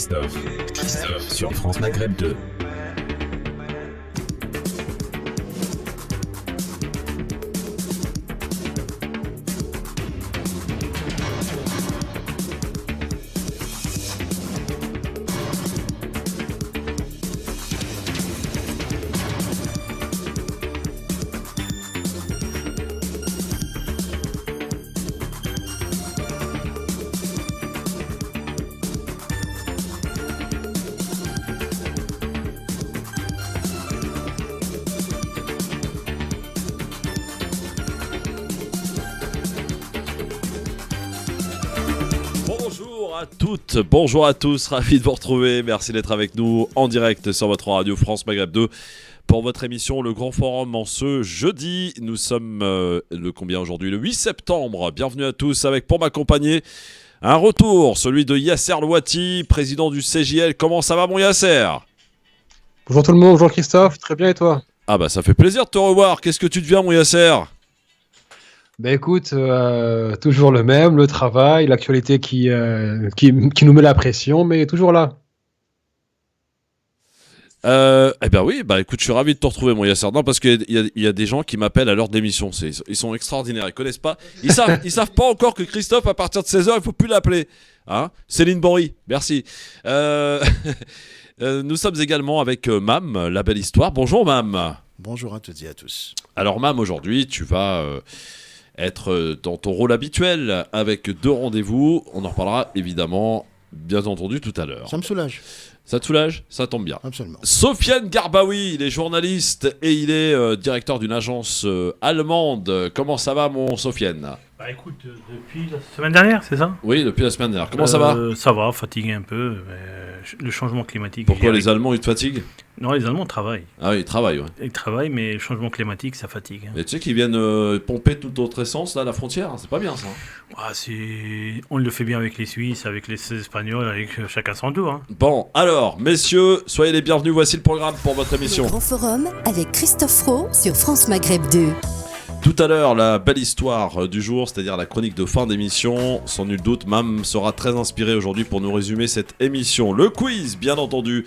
Christophe sur France Maghreb 2. Bonjour à tous, ravi de vous retrouver, merci d'être avec nous en direct sur votre radio France Maghreb 2 pour votre émission Le Grand Forum en ce jeudi. Nous sommes le 8 septembre, bienvenue à tous avec pour m'accompagner un retour, celui de Yasser Louati, président du CJL. Comment ça va mon Yasser ? Bonjour tout le monde, bonjour Christophe, très bien et toi ? Ah bah ça fait plaisir de te revoir, qu'est-ce que tu deviens mon Yasser ? Ben écoute, toujours le même, le travail, l'actualité qui nous met la pression, mais toujours là. Eh ben oui, bah écoute, je suis ravi de te retrouver mon Yasser. Non, parce qu'il y a des gens qui m'appellent à l'heure de l'émission, ils sont extraordinaires, ils connaissent pas, ils savent pas encore que Christophe à partir de 16h, il faut plus l'appeler. Hein ? Céline Bory, merci. Nous sommes également avec Mam, la belle histoire. Bonjour Mam. Bonjour à toutes et à tous. Alors Mam, aujourd'hui, tu vas être dans ton rôle habituel avec 2 rendez-vous. On en reparlera évidemment, bien entendu, tout à l'heure. Ça me soulage. Ça te soulage ? Ça tombe bien. Absolument. Sofiane Garbaoui, il est journaliste et il est directeur d'une agence allemande. Comment ça va mon Sofiane ? Bah écoute, depuis la semaine dernière, c'est ça ? Oui, depuis la semaine dernière. Comment ça va ? Ça va, fatigué un peu. Mais le changement climatique... Pourquoi les Allemands, ils te fatiguent ? Non, les Allemands travaillent. Ah oui, ils travaillent, ouais. Ils travaillent, mais le changement climatique, ça fatigue. Et tu sais qu'ils viennent pomper toute autre essence, là, à la frontière. C'est pas bien, ça. Ah, on le fait bien avec les Suisses, avec les Espagnols, avec chacun son tour. Hein. Bon, alors, messieurs, soyez les bienvenus. Voici le programme pour votre émission. Le Grand Forum avec Christophe Fro sur France Maghreb 2. Tout à l'heure, la belle histoire du jour, c'est-à-dire la chronique de fin d'émission. Sans nul doute, Mam sera très inspiré aujourd'hui pour nous résumer cette émission. Le quiz, bien entendu,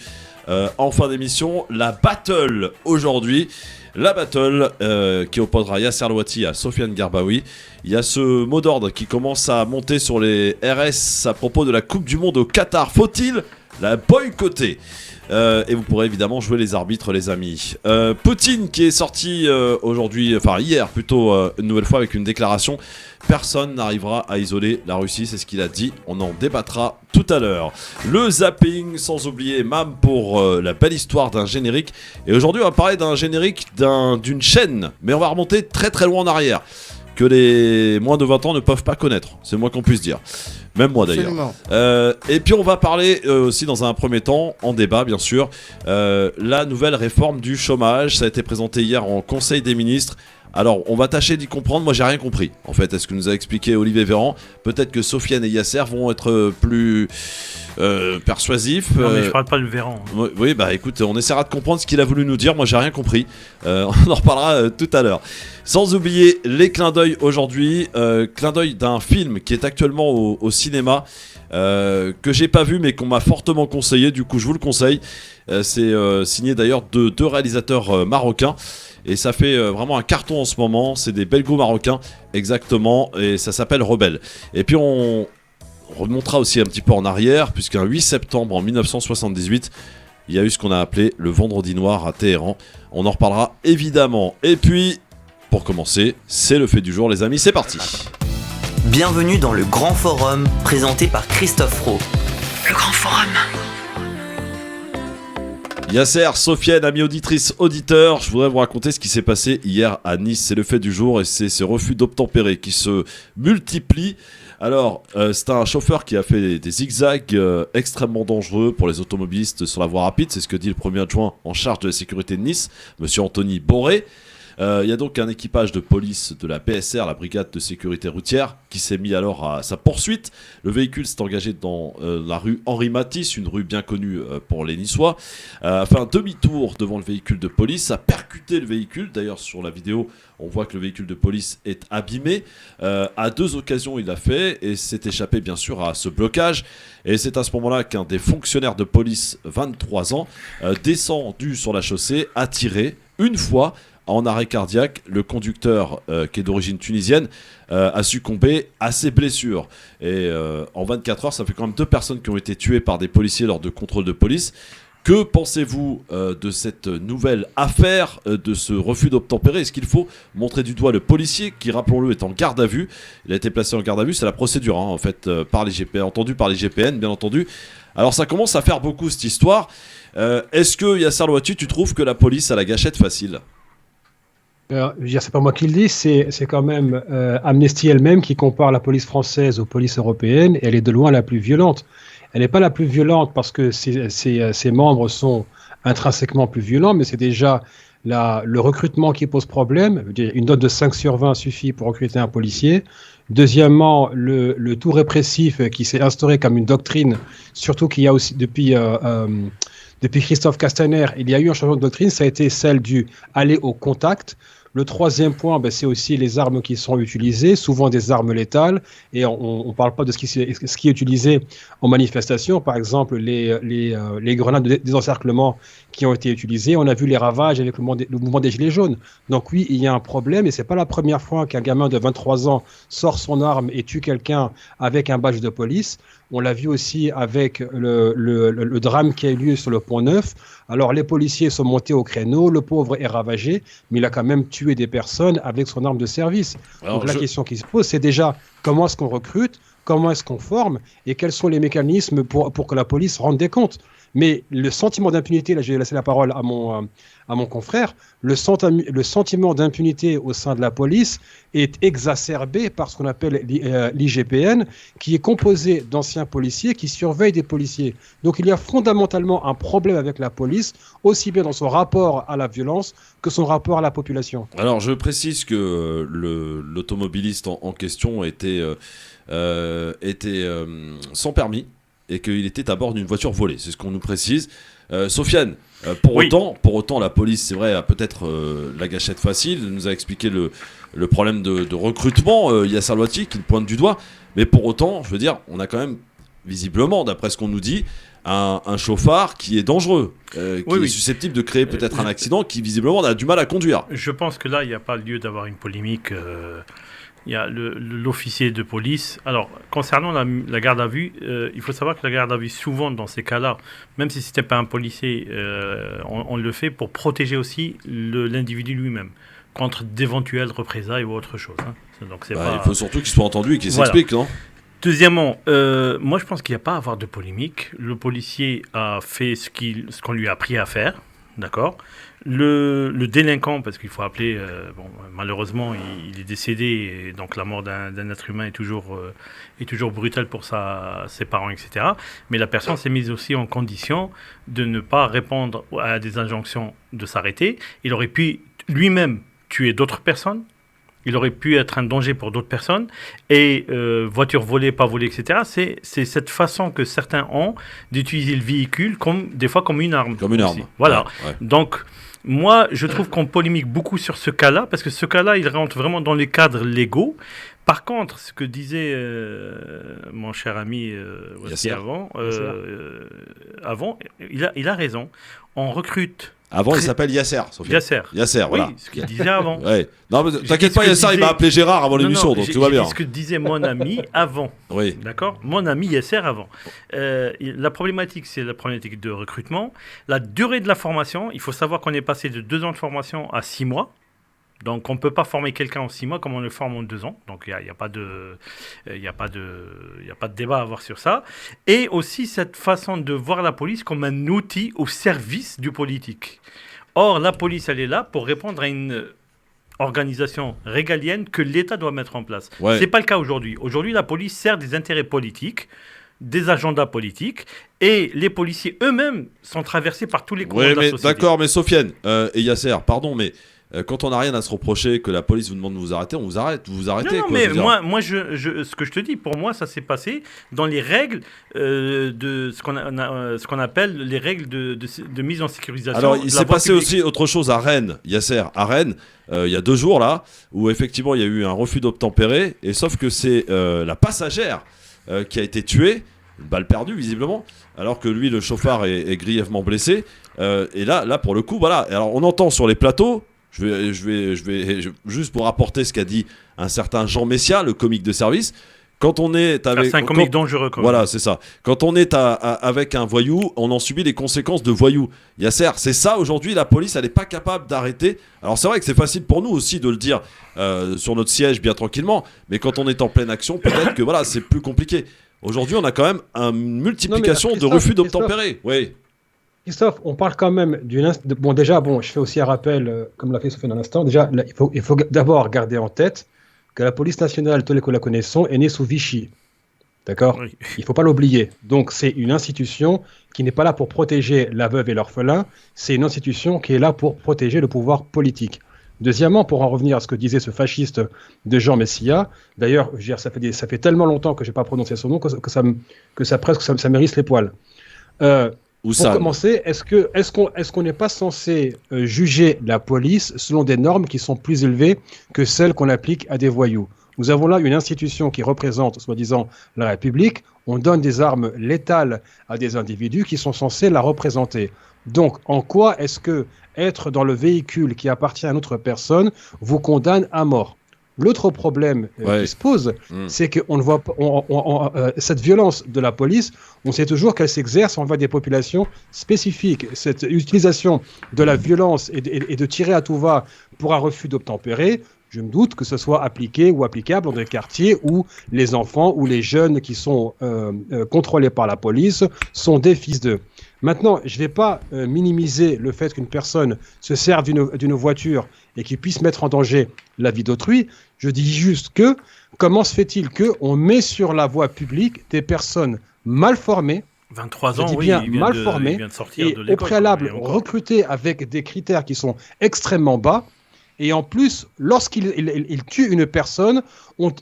en fin d'émission. La battle aujourd'hui. La battle qui opposera Yasser Louati à Sofiane Garbaoui. Il y a ce mot d'ordre qui commence à monter sur les RS à propos de la Coupe du Monde au Qatar. Faut-il la boycotter ? Et vous pourrez évidemment jouer les arbitres, les amis. Poutine qui est sorti hier plutôt, une nouvelle fois avec une déclaration. Personne n'arrivera à isoler la Russie, c'est ce qu'il a dit. On en débattra tout à l'heure. Le zapping, sans oublier Mam pour la belle histoire d'un générique. Et aujourd'hui, on va parler d'un générique d'une chaîne, mais on va remonter très très loin en arrière, que les moins de 20 ans ne peuvent pas connaître. C'est le moins qu'on puisse dire. Même moi d'ailleurs. Et puis on va parler aussi dans un premier temps, en débat bien sûr, la nouvelle réforme du chômage. Ça a été présenté hier en Conseil des ministres. Alors on va tâcher d'y comprendre, moi j'ai rien compris en fait, est-ce que nous a expliqué Olivier Véran. Peut-être que Sofiane et Yasser vont être plus persuasifs. Non mais je parle pas de Véran. Oui bah écoute, on essaiera de comprendre ce qu'il a voulu nous dire, moi j'ai rien compris. On en reparlera tout à l'heure. Sans oublier les clins d'œil aujourd'hui, clin d'œil d'un film qui est actuellement au cinéma, que j'ai pas vu mais qu'on m'a fortement conseillé, du coup je vous le conseille. C'est signé d'ailleurs de 2 réalisateurs marocains. Et ça fait vraiment un carton en ce moment. C'est des belgo-marocains exactement. Et ça s'appelle Rebelle. Et puis on remontera aussi un petit peu en arrière, puisqu'un 8 septembre en 1978, il y a eu ce qu'on a appelé le Vendredi Noir à Téhéran. On en reparlera évidemment. Et puis, pour commencer, c'est le fait du jour les amis, c'est parti. Bienvenue dans le Grand Forum, présenté par Christophe Fro. Le Grand Forum. Yasser, Sofiane, amis auditrices, auditeurs, je voudrais vous raconter ce qui s'est passé hier à Nice. C'est le fait du jour et c'est ces refus d'obtempérer qui se multiplient. Alors, c'est un chauffeur qui a fait des zigzags extrêmement dangereux pour les automobilistes sur la voie rapide. C'est ce que dit le premier adjoint en charge de la sécurité de Nice, monsieur Anthony Boré. Il y a donc un équipage de police de la BSR, la brigade de sécurité routière, qui s'est mis alors à sa poursuite. Le véhicule s'est engagé dans la rue Henri Matisse, une rue bien connue pour les Niçois, a fait un demi-tour devant le véhicule de police, a percuté le véhicule. D'ailleurs, sur la vidéo, on voit que le véhicule de police est abîmé. À 2 occasions, il l'a fait et s'est échappé bien sûr à ce blocage. Et c'est à ce moment-là qu'un des fonctionnaires de police, 23 ans, descendu sur la chaussée, a tiré une fois en arrêt cardiaque. Le conducteur, qui est d'origine tunisienne, a succombé à ses blessures. Et en 24 heures, ça fait quand même 2 personnes qui ont été tuées par des policiers lors de contrôles de police. Que pensez-vous de cette nouvelle affaire, de ce refus d'obtempérer? Est-ce qu'il faut montrer du doigt le policier qui, rappelons-le, est en garde à vue? Il a été placé en garde à vue, c'est la procédure, en fait, par les GPN, entendu par les GPN, bien entendu. Alors ça commence à faire beaucoup cette histoire. Est-ce que, Yasser Louati, tu trouves que la police a la gâchette facile? Je veux dire, c'est pas moi qui le dis, c'est quand même Amnesty elle-même qui compare la police française aux polices européennes, et elle est de loin la plus violente. Elle n'est pas la plus violente parce que ses membres sont intrinsèquement plus violents, mais c'est déjà le recrutement qui pose problème. Je veux dire, une note de 5 sur 20 suffit pour recruter un policier. Deuxièmement, le tout répressif qui s'est instauré comme une doctrine, surtout qu'il y a aussi depuis Christophe Castaner, il y a eu un changement de doctrine, ça a été celle du aller au contact. Le troisième point, c'est aussi les armes qui sont utilisées, souvent des armes létales, et on ne parle pas de ce qui est utilisé en manifestation, par exemple les grenades de désencerclement qui ont été utilisées. On a vu les ravages avec le mouvement des Gilets jaunes. Donc oui, il y a un problème, et ce n'est pas la première fois qu'un gamin de 23 ans sort son arme et tue quelqu'un avec un badge de police. On l'a vu aussi avec le drame qui a eu lieu sur le Pont-Neuf. Alors, les policiers sont montés au créneau, le pauvre est ravagé, mais il a quand même tué des personnes avec son arme de service. Donc, la question qui se pose, c'est déjà comment est-ce qu'on recrute, comment est-ce qu'on forme, et quels sont les mécanismes pour que la police rende des comptes. Mais le sentiment d'impunité, là, je vais laisser la parole à mon confrère, le sentiment d'impunité au sein de la police est exacerbé par ce qu'on appelle l'IGPN, qui est composé d'anciens policiers qui surveillent des policiers. Donc il y a fondamentalement un problème avec la police, aussi bien dans son rapport à la violence que son rapport à la population. Alors je précise que l'automobiliste en question était sans permis et qu'il était à bord d'une voiture volée, c'est ce qu'on nous précise. Sofiane, pour autant, la police, c'est vrai, a peut-être la gâchette facile. Elle nous a expliqué le problème de recrutement, Yasser Louati, qui le pointe du doigt. Mais pour autant, je veux dire, on a quand même, visiblement, d'après ce qu'on nous dit, un chauffard qui est dangereux, qui est susceptible de créer peut-être un accident, qui visiblement a du mal à conduire. Je pense que là, il n'y a pas lieu d'avoir une polémique. Il y a l'officier de police. Alors, concernant la garde à vue, il faut savoir que la garde à vue, souvent dans ces cas-là, même si ce n'était pas un policier, on le fait pour protéger aussi l'individu lui-même contre d'éventuelles représailles ou autre chose. Hein. Donc, il faut surtout qu'il soit entendu et qu'il s'explique, non ? Deuxièmement, moi je pense qu'il n'y a pas à avoir de polémique. Le policier a fait ce qu'on lui a appris à faire, d'accord ? Le délinquant, parce qu'il faut appeler, malheureusement il est décédé, et donc la mort d'un être humain est toujours brutale pour ses parents, etc. Mais la personne s'est mise aussi en condition de ne pas répondre à des injonctions de s'arrêter. Il aurait pu lui-même tuer d'autres personnes. Il aurait pu être un danger pour d'autres personnes. Et voiture volée, pas volée, etc. C'est cette façon que certains ont d'utiliser le véhicule des fois comme une arme. Comme une arme. Voilà. Ouais. Donc, moi, je trouve qu'on polémique beaucoup sur ce cas-là, parce que ce cas-là, il rentre vraiment dans les cadres légaux. Par contre, ce que disait mon cher ami avant, il a raison. On recrute. Avant, il s'appelle Yasser, Sophie. Yasser, voilà. Oui, ce qu'il disait avant. Ouais. Non, mais t'inquiète pas, Yasser, il m'a appelé Gérard avant l'émission, donc tout va bien. C'est ce que disait mon ami avant. Oui. D'accord ? Mon ami Yasser avant. La problématique, c'est la problématique de recrutement. La durée de la formation, il faut savoir qu'on est passé de 2 ans de formation à 6 mois. Donc, on ne peut pas former quelqu'un en 6 mois comme on le forme en 2 ans. Donc, il n'y a pas de débat à avoir sur ça. Et aussi, cette façon de voir la police comme un outil au service du politique. Or, la police, elle est là pour répondre à une organisation régalienne que l'État doit mettre en place. Ouais. Ce n'est pas le cas aujourd'hui. Aujourd'hui, la police sert des intérêts politiques, des agendas politiques, et les policiers eux-mêmes sont traversés par tous les courants de la société. D'accord, mais Sofiane et Yasser, pardon, mais quand on n'a rien à se reprocher, que la police vous demande de vous arrêter, on vous arrête, vous vous arrêtez. Non, quoi, mais je veux dire. moi ce que je te dis, pour moi, ça s'est passé dans les règles de ce qu'on appelle les règles de mise en sécurisation. Alors, de il la s'est voie passé publique. aussi autre chose à Rennes, Yasser, à Rennes, il y a 2 jours là, où effectivement il y a eu un refus d'obtempérer, et sauf que c'est la passagère qui a été tuée, une balle perdue visiblement, alors que lui, le chauffard, est grièvement blessé. Et là, pour le coup, voilà. Alors, on entend sur les plateaux, juste pour rapporter ce qu'a dit un certain Jean Messia, le comique de service. Quand on est avec, C'est un comique dangereux, quand même. voilà, c'est ça. Quand on est avec un voyou, on en subit les conséquences de voyou. Yasser, c'est ça aujourd'hui, la police, elle n'est pas capable d'arrêter. Alors c'est vrai que c'est facile pour nous aussi de le dire sur notre siège bien tranquillement, mais quand on est en pleine action, peut-être que voilà, c'est plus compliqué. Aujourd'hui, on a quand même une multiplication de refus d'obtempérer. Oui. Christophe, on parle quand même Bon, déjà, je fais aussi un rappel, comme l'a fait Sophie dans l'instant. Déjà, là, il faut d'abord garder en tête que la police nationale, telle que la connaissons, est née sous Vichy. D'accord ? Oui. Il ne faut pas l'oublier. Donc, c'est une institution qui n'est pas là pour protéger la veuve et l'orphelin. C'est une institution qui est là pour protéger le pouvoir politique. Deuxièmement, pour en revenir à ce que disait ce fasciste de Jean Messia, d'ailleurs, je veux dire, ça fait tellement longtemps que je n'ai pas prononcé son nom que ça m'érisse les poils. Pour commencer, est-ce qu'on n'est pas censé juger la police selon des normes qui sont plus élevées que celles qu'on applique à des voyous ? Nous avons là une institution qui représente, soi-disant, la République. On donne des armes létales à des individus qui sont censés la représenter. Donc, en quoi est-ce que être dans le véhicule qui appartient à une autre personne vous condamne à mort ? L'autre problème qui se pose, c'est qu'on ne voit pas cette violence de la police. On sait toujours qu'elle s'exerce envers des populations spécifiques. Cette utilisation de la violence et de tirer à tout va pour un refus d'obtempérer, je me doute que ce soit appliqué ou applicable dans des quartiers où les enfants ou les jeunes qui sont contrôlés par la police sont des fils d'eux. Maintenant, je ne vais pas minimiser le fait qu'une personne se serve d'une voiture et qu'il puisse mettre en danger la vie d'autrui. Je dis juste que, comment se fait-il qu'on met sur la voie publique des personnes mal formées, 23 ans, je dis oui, bien il vient mal de formées, sortir et de l'école, au préalable et encore. recrutées avec des critères qui sont extrêmement bas. Et en plus, lorsqu'il tue une personne, on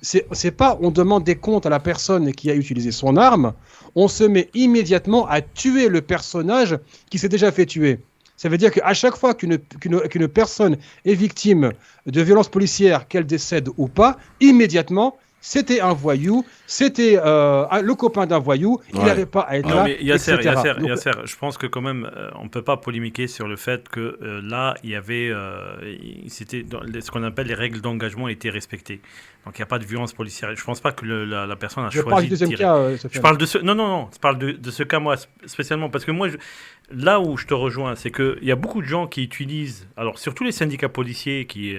demande des comptes à la personne qui a utilisé son arme, on se met immédiatement à tuer le personnage qui s'est déjà fait tuer. Ça veut dire qu'à chaque fois qu'une personne est victime de violences policières, qu'elle décède ou pas, immédiatement, c'était un voyou, c'était le copain d'un voyou, il n'avait pas à être là, mais Yasser, etc. je pense que quand même, on ne peut pas polémiquer sur le fait que là, il y avait, c'était ce qu'on appelle les règles d'engagement étaient respectées. Donc il n'y a pas de violence policière. Je ne pense pas que la personne a Je choisi parle du de deuxième tirer. cas. Je parle de ce... Non. Je parle de ce cas, moi, spécialement. Parce que moi, là où je te rejoins, c'est qu'il y a beaucoup de gens qui utilisent... Alors, surtout les syndicats policiers qui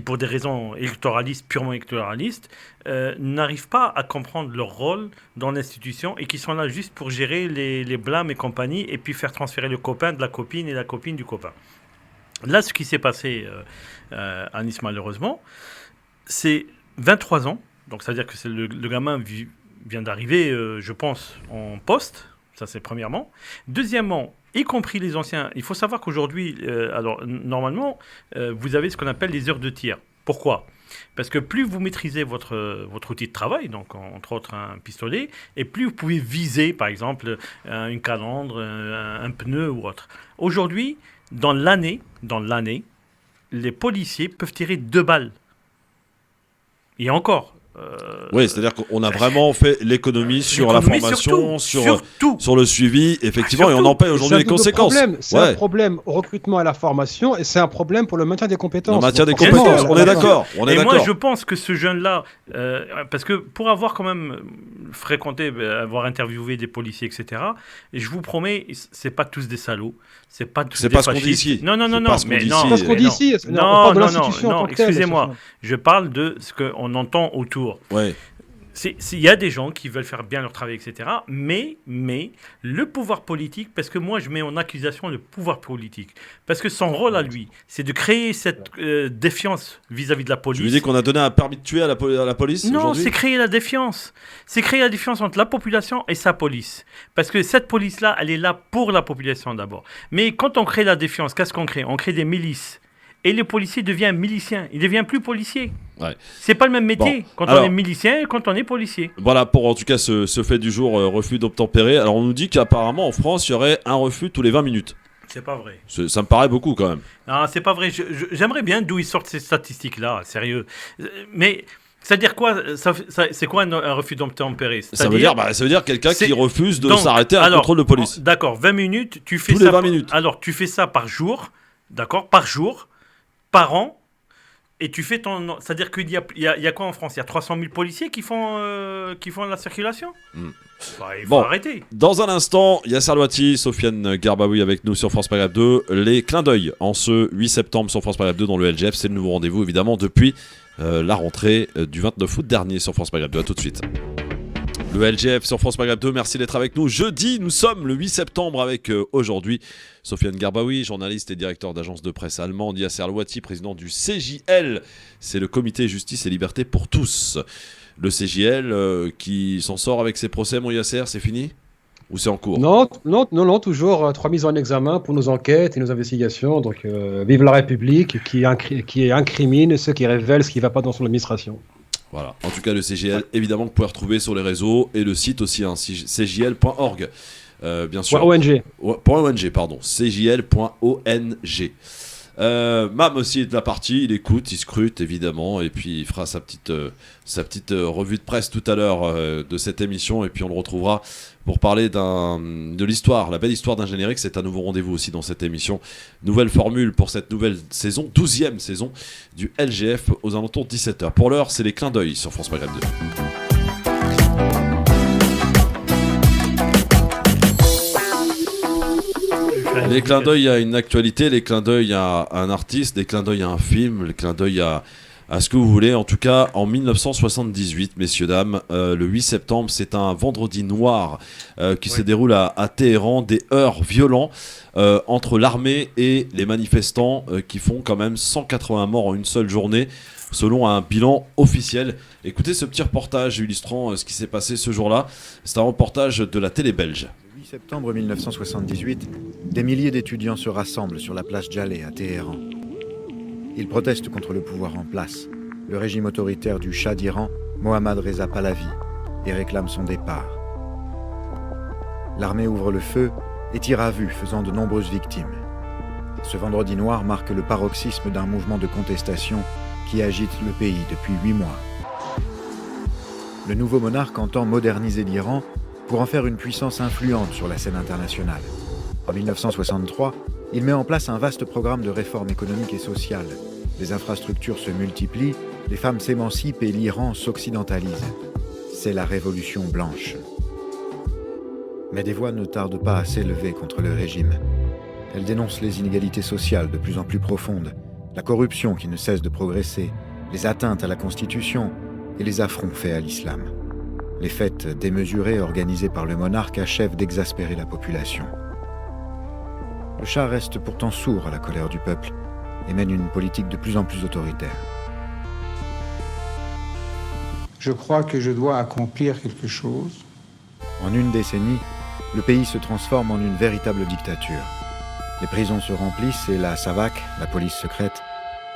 pour des raisons électoralistes, purement électoralistes, n'arrivent pas à comprendre leur rôle dans l'institution et qui sont là juste pour gérer les blâmes et compagnie et puis faire transférer le copain de la copine et la copine du copain. Là, ce qui s'est passé à Nice, malheureusement, c'est 23 ans. Donc, ça veut dire que le gamin vient d'arriver, je pense, en poste. Ça, c'est premièrement. Deuxièmement, y compris les anciens, il faut savoir qu'aujourd'hui, normalement, vous avez ce qu'on appelle les heures de tir. Pourquoi ? Parce que plus vous maîtrisez votre outil de travail, donc entre autres un pistolet, et plus vous pouvez viser, par exemple, une calandre, un pneu ou autre. Aujourd'hui, dans l'année, les policiers peuvent tirer 2 balles. Et encore. Oui, c'est-à-dire qu'on a vraiment fait l'économie sur la formation, sur le suivi, effectivement, et on en paye aujourd'hui les conséquences. C'est un problème au recrutement et à la formation, et c'est un problème pour le maintien des compétences. Le maintien des compétences, on est d'accord. Moi, je pense que ce jeune-là, parce que pour avoir quand même fréquenté, avoir interviewé des policiers, etc., et je vous promets, c'est pas tous des salauds. C'est pas ce qu'on dit ici. Non. C'est pas ce qu'on dit ici. Non, excusez-moi. Je parle de ce qu'on entend autour. Ouais. Il y a des gens qui veulent faire bien leur travail, etc. Mais le pouvoir politique, parce que moi je mets en accusation le pouvoir politique, parce que son rôle à lui, c'est de créer cette défiance vis-à-vis de la police. Tu lui dis qu'on a donné un permis de tuer à la police Non, aujourd'hui ? c'est créer la défiance. C'est créer la défiance entre la population et sa police. Parce que cette police-là, elle est là pour la population d'abord. Mais quand on crée la défiance, qu'est-ce qu'on crée ? On crée des milices et le policier devient milicien. Il devient plus policier. Ouais. C'est pas le même métier quand on est milicien et quand on est policier. Voilà pour en tout cas ce fait du jour, refus d'obtempérer. Alors on nous dit qu'apparemment en France il y aurait un refus tous les 20 minutes. C'est pas vrai. Ça me paraît beaucoup quand même. Non, c'est pas vrai. J'aimerais bien d'où ils sortent ces statistiques-là, sérieux. Mais ça veut dire quoi c'est quoi un refus d'obtempérer? Ça veut dire quelqu'un qui refuse de s'arrêter à un contrôle de police. D'accord, 20 minutes, tu fais tous les 20 minutes. Alors tu fais ça par jour, d'accord, par jour, par an. Et tu fais ton... C'est-à-dire qu'il y a quoi en France? Il y a 300 000 policiers qui font la circulation. Il faut arrêter. Dans un instant, Yasser Louati, Sofiane Garbaoui avec nous sur France Maghreb 2. Les clins d'œil en ce 8 septembre sur France Maghreb 2 dans le LGF. C'est le nouveau rendez-vous évidemment depuis la rentrée du 29 août dernier sur France Maghreb 2. A tout de suite. Le LGF sur France Maghreb 2, merci d'être avec nous. Jeudi, nous sommes le 8 septembre avec aujourd'hui Sofiane Garbaoui, journaliste et directeur d'agence de presse allemande, Yasser Louati, président du CJL, c'est le Comité Justice et Liberté pour tous. Le CJL qui s'en sort avec ses procès, mon Yasser, c'est fini? Ou c'est en cours? Non, toujours 3 mises en examen pour nos enquêtes et nos investigations. Donc, vive la République qui incrimine ceux qui révèlent ce qui ne va pas dans son administration. Voilà, en tout cas le CJL, évidemment, que vous pouvez retrouver sur les réseaux et le site aussi, hein, cjl.org, bien sûr. .ong, pardon, cjl.ong. Mam aussi est de la partie, il écoute, il scrute évidemment, et puis il fera sa petite revue de presse tout à l'heure de cette émission, et puis on le retrouvera pour parler de l'histoire, la belle histoire d'un générique. C'est un nouveau rendez-vous aussi dans cette émission. Nouvelle formule pour cette nouvelle saison, 12e saison du LGF aux alentours de 17h. Pour l'heure, c'est les clins d'œil sur France Maghreb 2. Les clins d'œil à une actualité, les clins d'œil à un artiste, les clins d'œil à un film, les clins d'œil à ce que vous voulez. En tout cas, en 1978, messieurs, dames, le 8 septembre, c'est un vendredi noir qui se déroule à Téhéran. Des heurts violents entre l'armée et les manifestants qui font quand même 180 morts en une seule journée, selon un bilan officiel. Écoutez ce petit reportage illustrant ce qui s'est passé ce jour-là. C'est un reportage de la télé belge. 8 septembre 1978, des milliers d'étudiants se rassemblent sur la place Jaleh à Téhéran. Ils protestent contre le pouvoir en place, le régime autoritaire du Shah d'Iran, Mohammad Reza Pahlavi, et réclament son départ. L'armée ouvre le feu et tire à vue, faisant de nombreuses victimes. Ce vendredi noir marque le paroxysme d'un mouvement de contestation qui agite le pays depuis 8 mois. Le nouveau monarque entend moderniser l'Iran pour en faire une puissance influente sur la scène internationale. En 1963, il met en place un vaste programme de réformes économiques et sociales. Les infrastructures se multiplient, les femmes s'émancipent et l'Iran s'occidentalise. C'est la révolution blanche. Mais des voix ne tardent pas à s'élever contre le régime. Elles dénoncent les inégalités sociales de plus en plus profondes, la corruption qui ne cesse de progresser, les atteintes à la Constitution et les affronts faits à l'islam. Les fêtes démesurées organisées par le monarque achèvent d'exaspérer la population. Le Shah reste pourtant sourd à la colère du peuple et mène une politique de plus en plus autoritaire. Je crois que je dois accomplir quelque chose. En une décennie, le pays se transforme en une véritable dictature. Les prisons se remplissent et la SAVAK, la police secrète,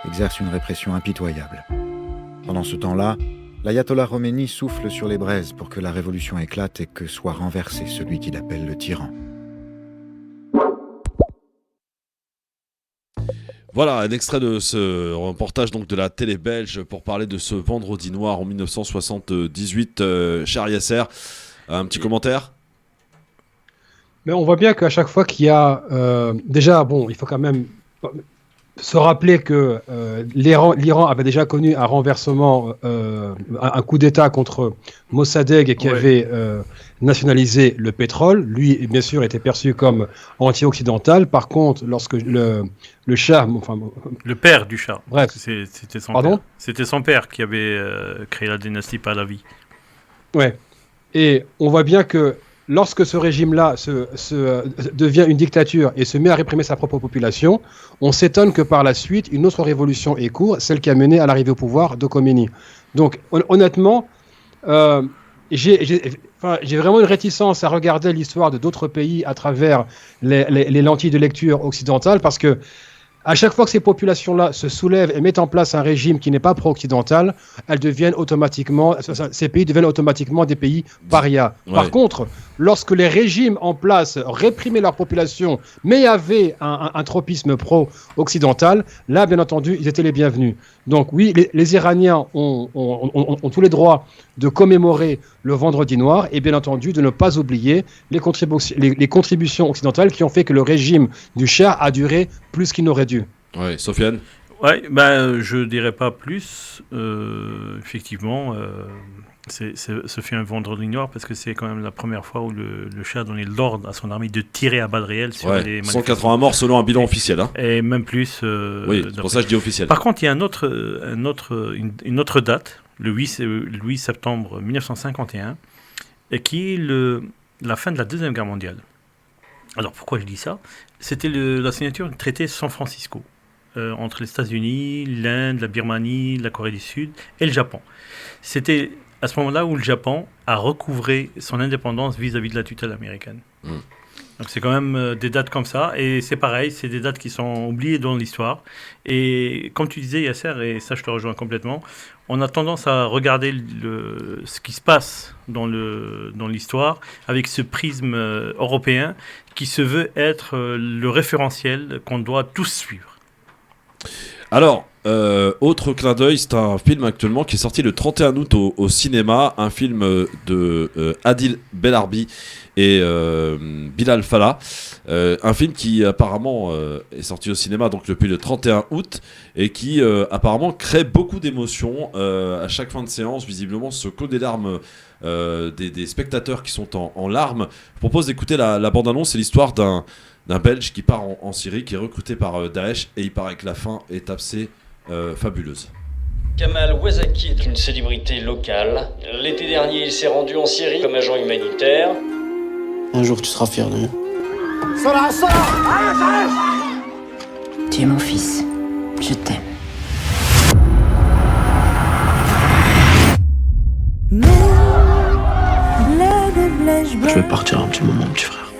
exerce une répression impitoyable. Pendant ce temps-là, l'ayatollah Khomeini souffle sur les braises pour que la révolution éclate et que soit renversé celui qu'il appelle le tyran. Voilà un extrait de ce reportage donc de la télé belge pour parler de ce vendredi noir en 1978. Cher Yasser, un petit commentaire? Mais on voit bien qu'à chaque fois qu'il y a... déjà, bon, il faut quand même se rappeler que l'Iran avait déjà connu un renversement, un coup d'État contre Mossadegh qui avait nationalisé le pétrole. Lui, bien sûr, était perçu comme anti-occidental. Par contre, lorsque le Shah... Enfin, le père du Shah. Bref. C'était son Pardon ? père. C'était son père qui avait créé la dynastie Pahlavi. Ouais. Et on voit bien que lorsque ce régime-là devient une dictature et se met à réprimer sa propre population, on s'étonne que par la suite, une autre révolution ait cours, celle qui a mené à l'arrivée au pouvoir de Khomeini. Donc, honnêtement, j'ai vraiment une réticence à regarder l'histoire de d'autres pays à travers les lentilles de lecture occidentales, parce que À chaque fois que ces populations-là se soulèvent et mettent en place un régime qui n'est pas pro-occidental, ces pays deviennent automatiquement des pays parias. Ouais. Par contre, lorsque les régimes en place réprimaient leur population, mais avaient un tropisme pro-occidental, là, bien entendu, ils étaient les bienvenus. Donc oui, les Iraniens ont tous les droits de commémorer le Vendredi noir et bien entendu de ne pas oublier les contributions occidentales qui ont fait que le régime du Shah a duré plus qu'il n'aurait dû. Ouais, Sofiane. Ouais, je dirais pas plus. Effectivement, ce fut un Vendredi noir parce que c'est quand même la première fois où le Shah a donné l'ordre à son armée de tirer à balles réelles sur les manifestants. 180 morts selon un bilan officiel. Hein. Et même plus. Oui, c'est pour ça que je dis officiel. Par contre, il y a une autre date, le 8 septembre 1951, et qui est la fin de la Deuxième Guerre mondiale. Alors pourquoi je dis ça ? C'était la signature du traité de San Francisco entre les États-Unis, l'Inde, la Birmanie, la Corée du Sud et le Japon. C'était à ce moment-là où le Japon a recouvré son indépendance vis-à-vis de la tutelle américaine. Donc c'est quand même des dates comme ça, et c'est pareil, c'est des dates qui sont oubliées dans l'histoire. Et comme tu disais Yasser, et ça je te rejoins complètement, on a tendance à regarder ce qui se passe dans l'histoire avec ce prisme européen qui se veut être le référentiel qu'on doit tous suivre. Alors, autre clin d'œil, c'est un film actuellement qui est sorti le 31 août au cinéma, un film de Adil Belharbi et Bilal Fallah, un film qui apparemment est sorti au cinéma donc depuis le 31 août et qui apparemment crée beaucoup d'émotions à chaque fin de séance. Visiblement se coule des larmes des spectateurs qui sont en larmes. Je propose d'écouter la bande-annonce. C'est l'histoire d'un Belge qui part en Syrie, qui est recruté par Daesh, et il paraît que la fin est assez fabuleuse. Kamal Wazaki est une célébrité locale. L'été dernier, il s'est rendu en Syrie comme agent humanitaire. Un jour, tu seras fier de nous. Tu es mon fils. Je t'aime. Je vais partir un petit moment, mon petit frère.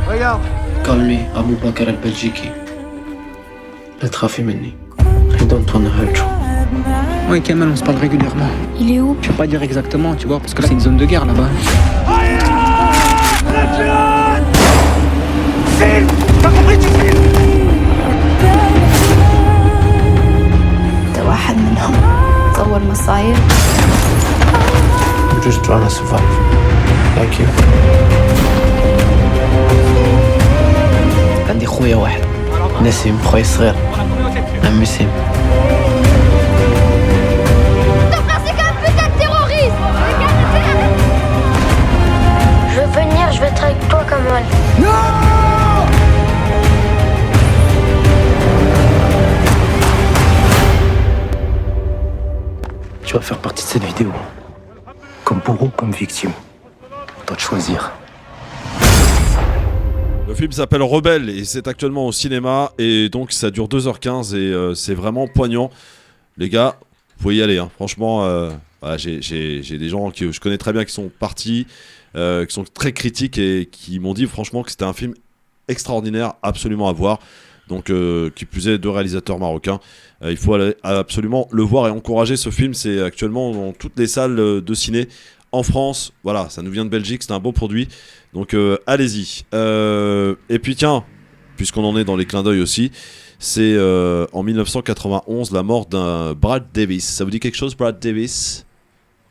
Regarde. Calmez, Abou Bakr al-Belgiki. Le trafic مني. I don't wanna hurt you. Moi et Kamal, on se parle régulièrement. Il est où ? Je peux pas dire exactement, tu vois, parce que là, c'est une zone de guerre là-bas. File. T'as compris, tu files. أنت واحد منهم. تصور مصاير. I'm just trying to survive. Like you. عندي خويا واحد. نسيم خويا صغير. عمي سيم. Je veux venir, je vais être avec toi, Kamal. Tu vas faire partie de cette vidéo. Comme bourreau, comme victime. À toi de choisir. Le film s'appelle Rebelle et c'est actuellement au cinéma et donc ça dure 2h15 et c'est vraiment poignant. Les gars, vous pouvez y aller, hein. Franchement, voilà, j'ai des gens que je connais très bien qui sont partis, qui sont très critiques et qui m'ont dit franchement que c'était un film extraordinaire, absolument à voir. Donc qui plus est, 2 réalisateurs marocains. Il faut aller absolument le voir et encourager ce film. C'est actuellement dans toutes les salles de ciné en France. Voilà, ça nous vient de Belgique, c'est un beau produit. Donc allez-y. Et puis tiens, puisqu'on en est dans les clins d'œil aussi, c'est en 1991 la mort d'un Brad Davis. Ça vous dit quelque chose, Brad Davis,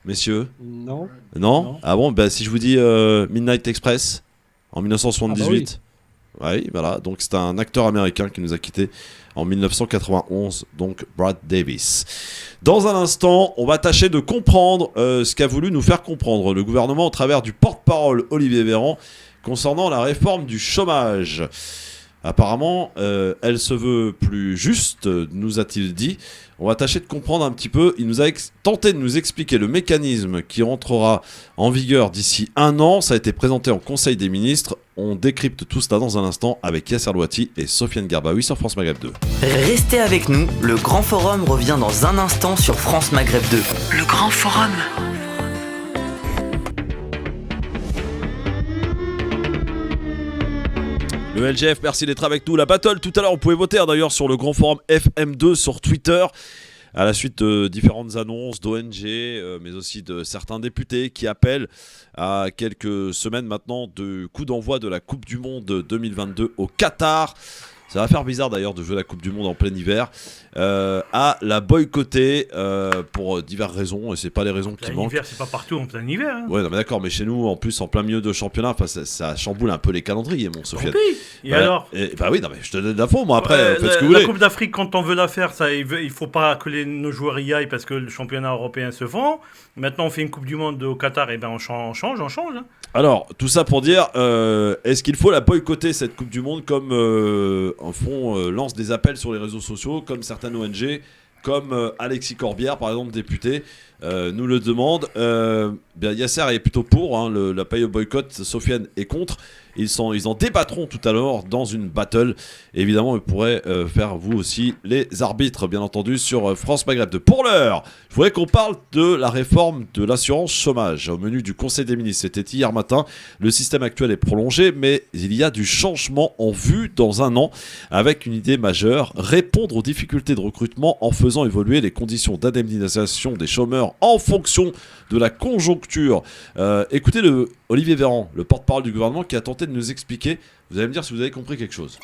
messieurs ? Non. Ah bon, bah, si je vous dis Midnight Express en 1978. Oui, voilà. Donc c'est un acteur américain qui nous a quittés en 1991, donc Brad Davis. Dans un instant, on va tâcher de comprendre ce qu'a voulu nous faire comprendre le gouvernement au travers du porte-parole Olivier Véran concernant la réforme du chômage. Apparemment, elle se veut plus juste, nous a-t-il dit. On va tâcher de comprendre un petit peu. Il nous a tenté de nous expliquer le mécanisme qui entrera en vigueur d'ici 1 an. Ça a été présenté en Conseil des ministres. On décrypte tout cela dans un instant avec Yasser Louati et Sofiane Garbaoui sur France Maghreb 2. Restez avec nous, le Grand Forum revient dans un instant sur France Maghreb 2. Le Grand Forum. Le Le LGF, merci d'être avec nous. La battle, tout à l'heure, vous pouvez voter d'ailleurs sur le grand forum FM2 sur Twitter. À la suite de différentes annonces d'ONG, mais aussi de certains députés qui appellent à quelques semaines maintenant de coup d'envoi de la Coupe du Monde 2022 au Qatar. Ça va faire bizarre d'ailleurs de jouer la Coupe du Monde en plein hiver. À la boycotter pour diverses raisons, et c'est pas les raisons qui manquent. L'hiver, c'est pas partout en plein hiver. Hein. Ouais, non, mais d'accord, mais chez nous, en plus, en plein milieu de championnat, ça chamboule un peu les calendriers, mon Sofiane. Et alors bah oui, non, mais je te donne l'info, moi après, faites ce que vous voulez. La Coupe d'Afrique, quand on veut la faire, il faut pas que nos joueurs y aillent parce que le championnat européen se vend. Maintenant, on fait une Coupe du Monde au Qatar, et ben on change. Hein. Alors, tout ça pour dire, est-ce qu'il faut la boycotter, cette Coupe du Monde, comme lance des appels sur les réseaux sociaux, comme certaines ONG, comme Alexis Corbière, par exemple, député, nous le demande. Yasser est plutôt pour, la paille au boycott, Sofiane est contre. Ils en débattront tout à l'heure dans une battle. Évidemment, vous pourrez faire vous aussi les arbitres, bien entendu, sur France Maghreb 2. Pour l'heure, je voudrais qu'on parle de la réforme de l'assurance chômage. Au menu du Conseil des ministres, c'était hier matin. Le système actuel est prolongé, mais il y a du changement en vue dans un an, avec une idée majeure, répondre aux difficultés de recrutement en faisant évoluer les conditions d'indemnisation des chômeurs en fonction de la conjoncture. Écoutez Olivier Véran, le porte-parole du gouvernement, qui a tenté de nous expliquer. Vous allez me dire si vous avez compris quelque chose.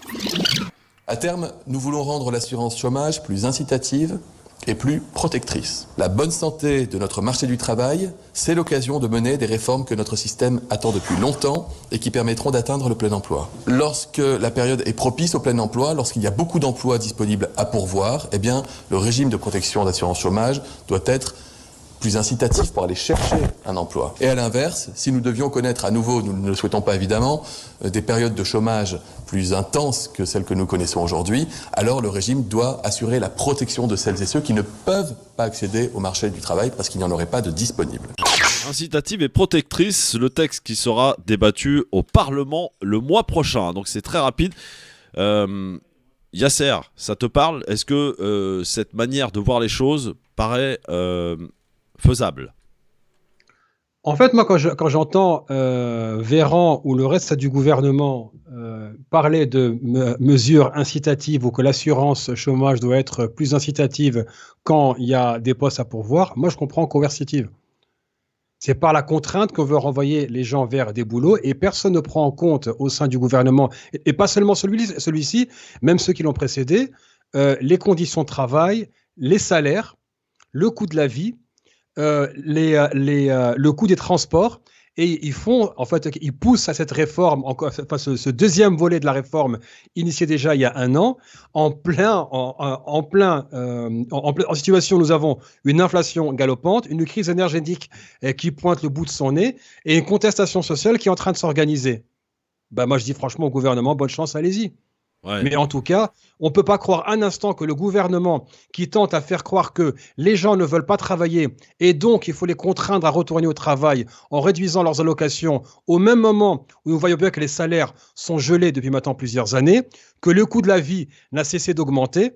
À terme, nous voulons rendre l'assurance chômage plus incitative et plus protectrice. La bonne santé de notre marché du travail, c'est l'occasion de mener des réformes que notre système attend depuis longtemps et qui permettront d'atteindre le plein emploi. Lorsque la période est propice au plein emploi, lorsqu'il y a beaucoup d'emplois disponibles à pourvoir, eh bien, le régime de protection d'assurance chômage doit être plus incitatif pour aller chercher un emploi. Et à l'inverse, si nous devions connaître à nouveau, nous ne le souhaitons pas évidemment, des périodes de chômage plus intenses que celles que nous connaissons aujourd'hui, alors le régime doit assurer la protection de celles et ceux qui ne peuvent pas accéder au marché du travail parce qu'il n'y en aurait pas de disponible. Incitative et protectrice, le texte qui sera débattu au Parlement le mois prochain. Donc c'est très rapide. Yasser, ça te parle ? Est-ce que cette manière de voir les choses paraît faisable? En fait, moi, quand j'entends Véran ou le reste du gouvernement parler de mesures incitatives ou que l'assurance chômage doit être plus incitative quand il y a des postes à pourvoir, moi, je comprends coercitive. C'est par la contrainte qu'on veut renvoyer les gens vers des boulots et personne ne prend en compte au sein du gouvernement, et pas seulement celui-ci, même ceux qui l'ont précédé, les conditions de travail, les salaires, le coût de la vie, le coût des transports, et ils poussent à cette réforme, ce deuxième volet de la réforme initié déjà il y a un an, en situation où nous avons une inflation galopante, une crise énergétique qui pointe le bout de son nez et une contestation sociale qui est en train de s'organiser. Moi je dis franchement au gouvernement, bonne chance, allez-y. Ouais. Mais en tout cas, on ne peut pas croire un instant que le gouvernement qui tente à faire croire que les gens ne veulent pas travailler et donc il faut les contraindre à retourner au travail en réduisant leurs allocations au même moment où nous voyons bien que les salaires sont gelés depuis maintenant plusieurs années, que le coût de la vie n'a cessé d'augmenter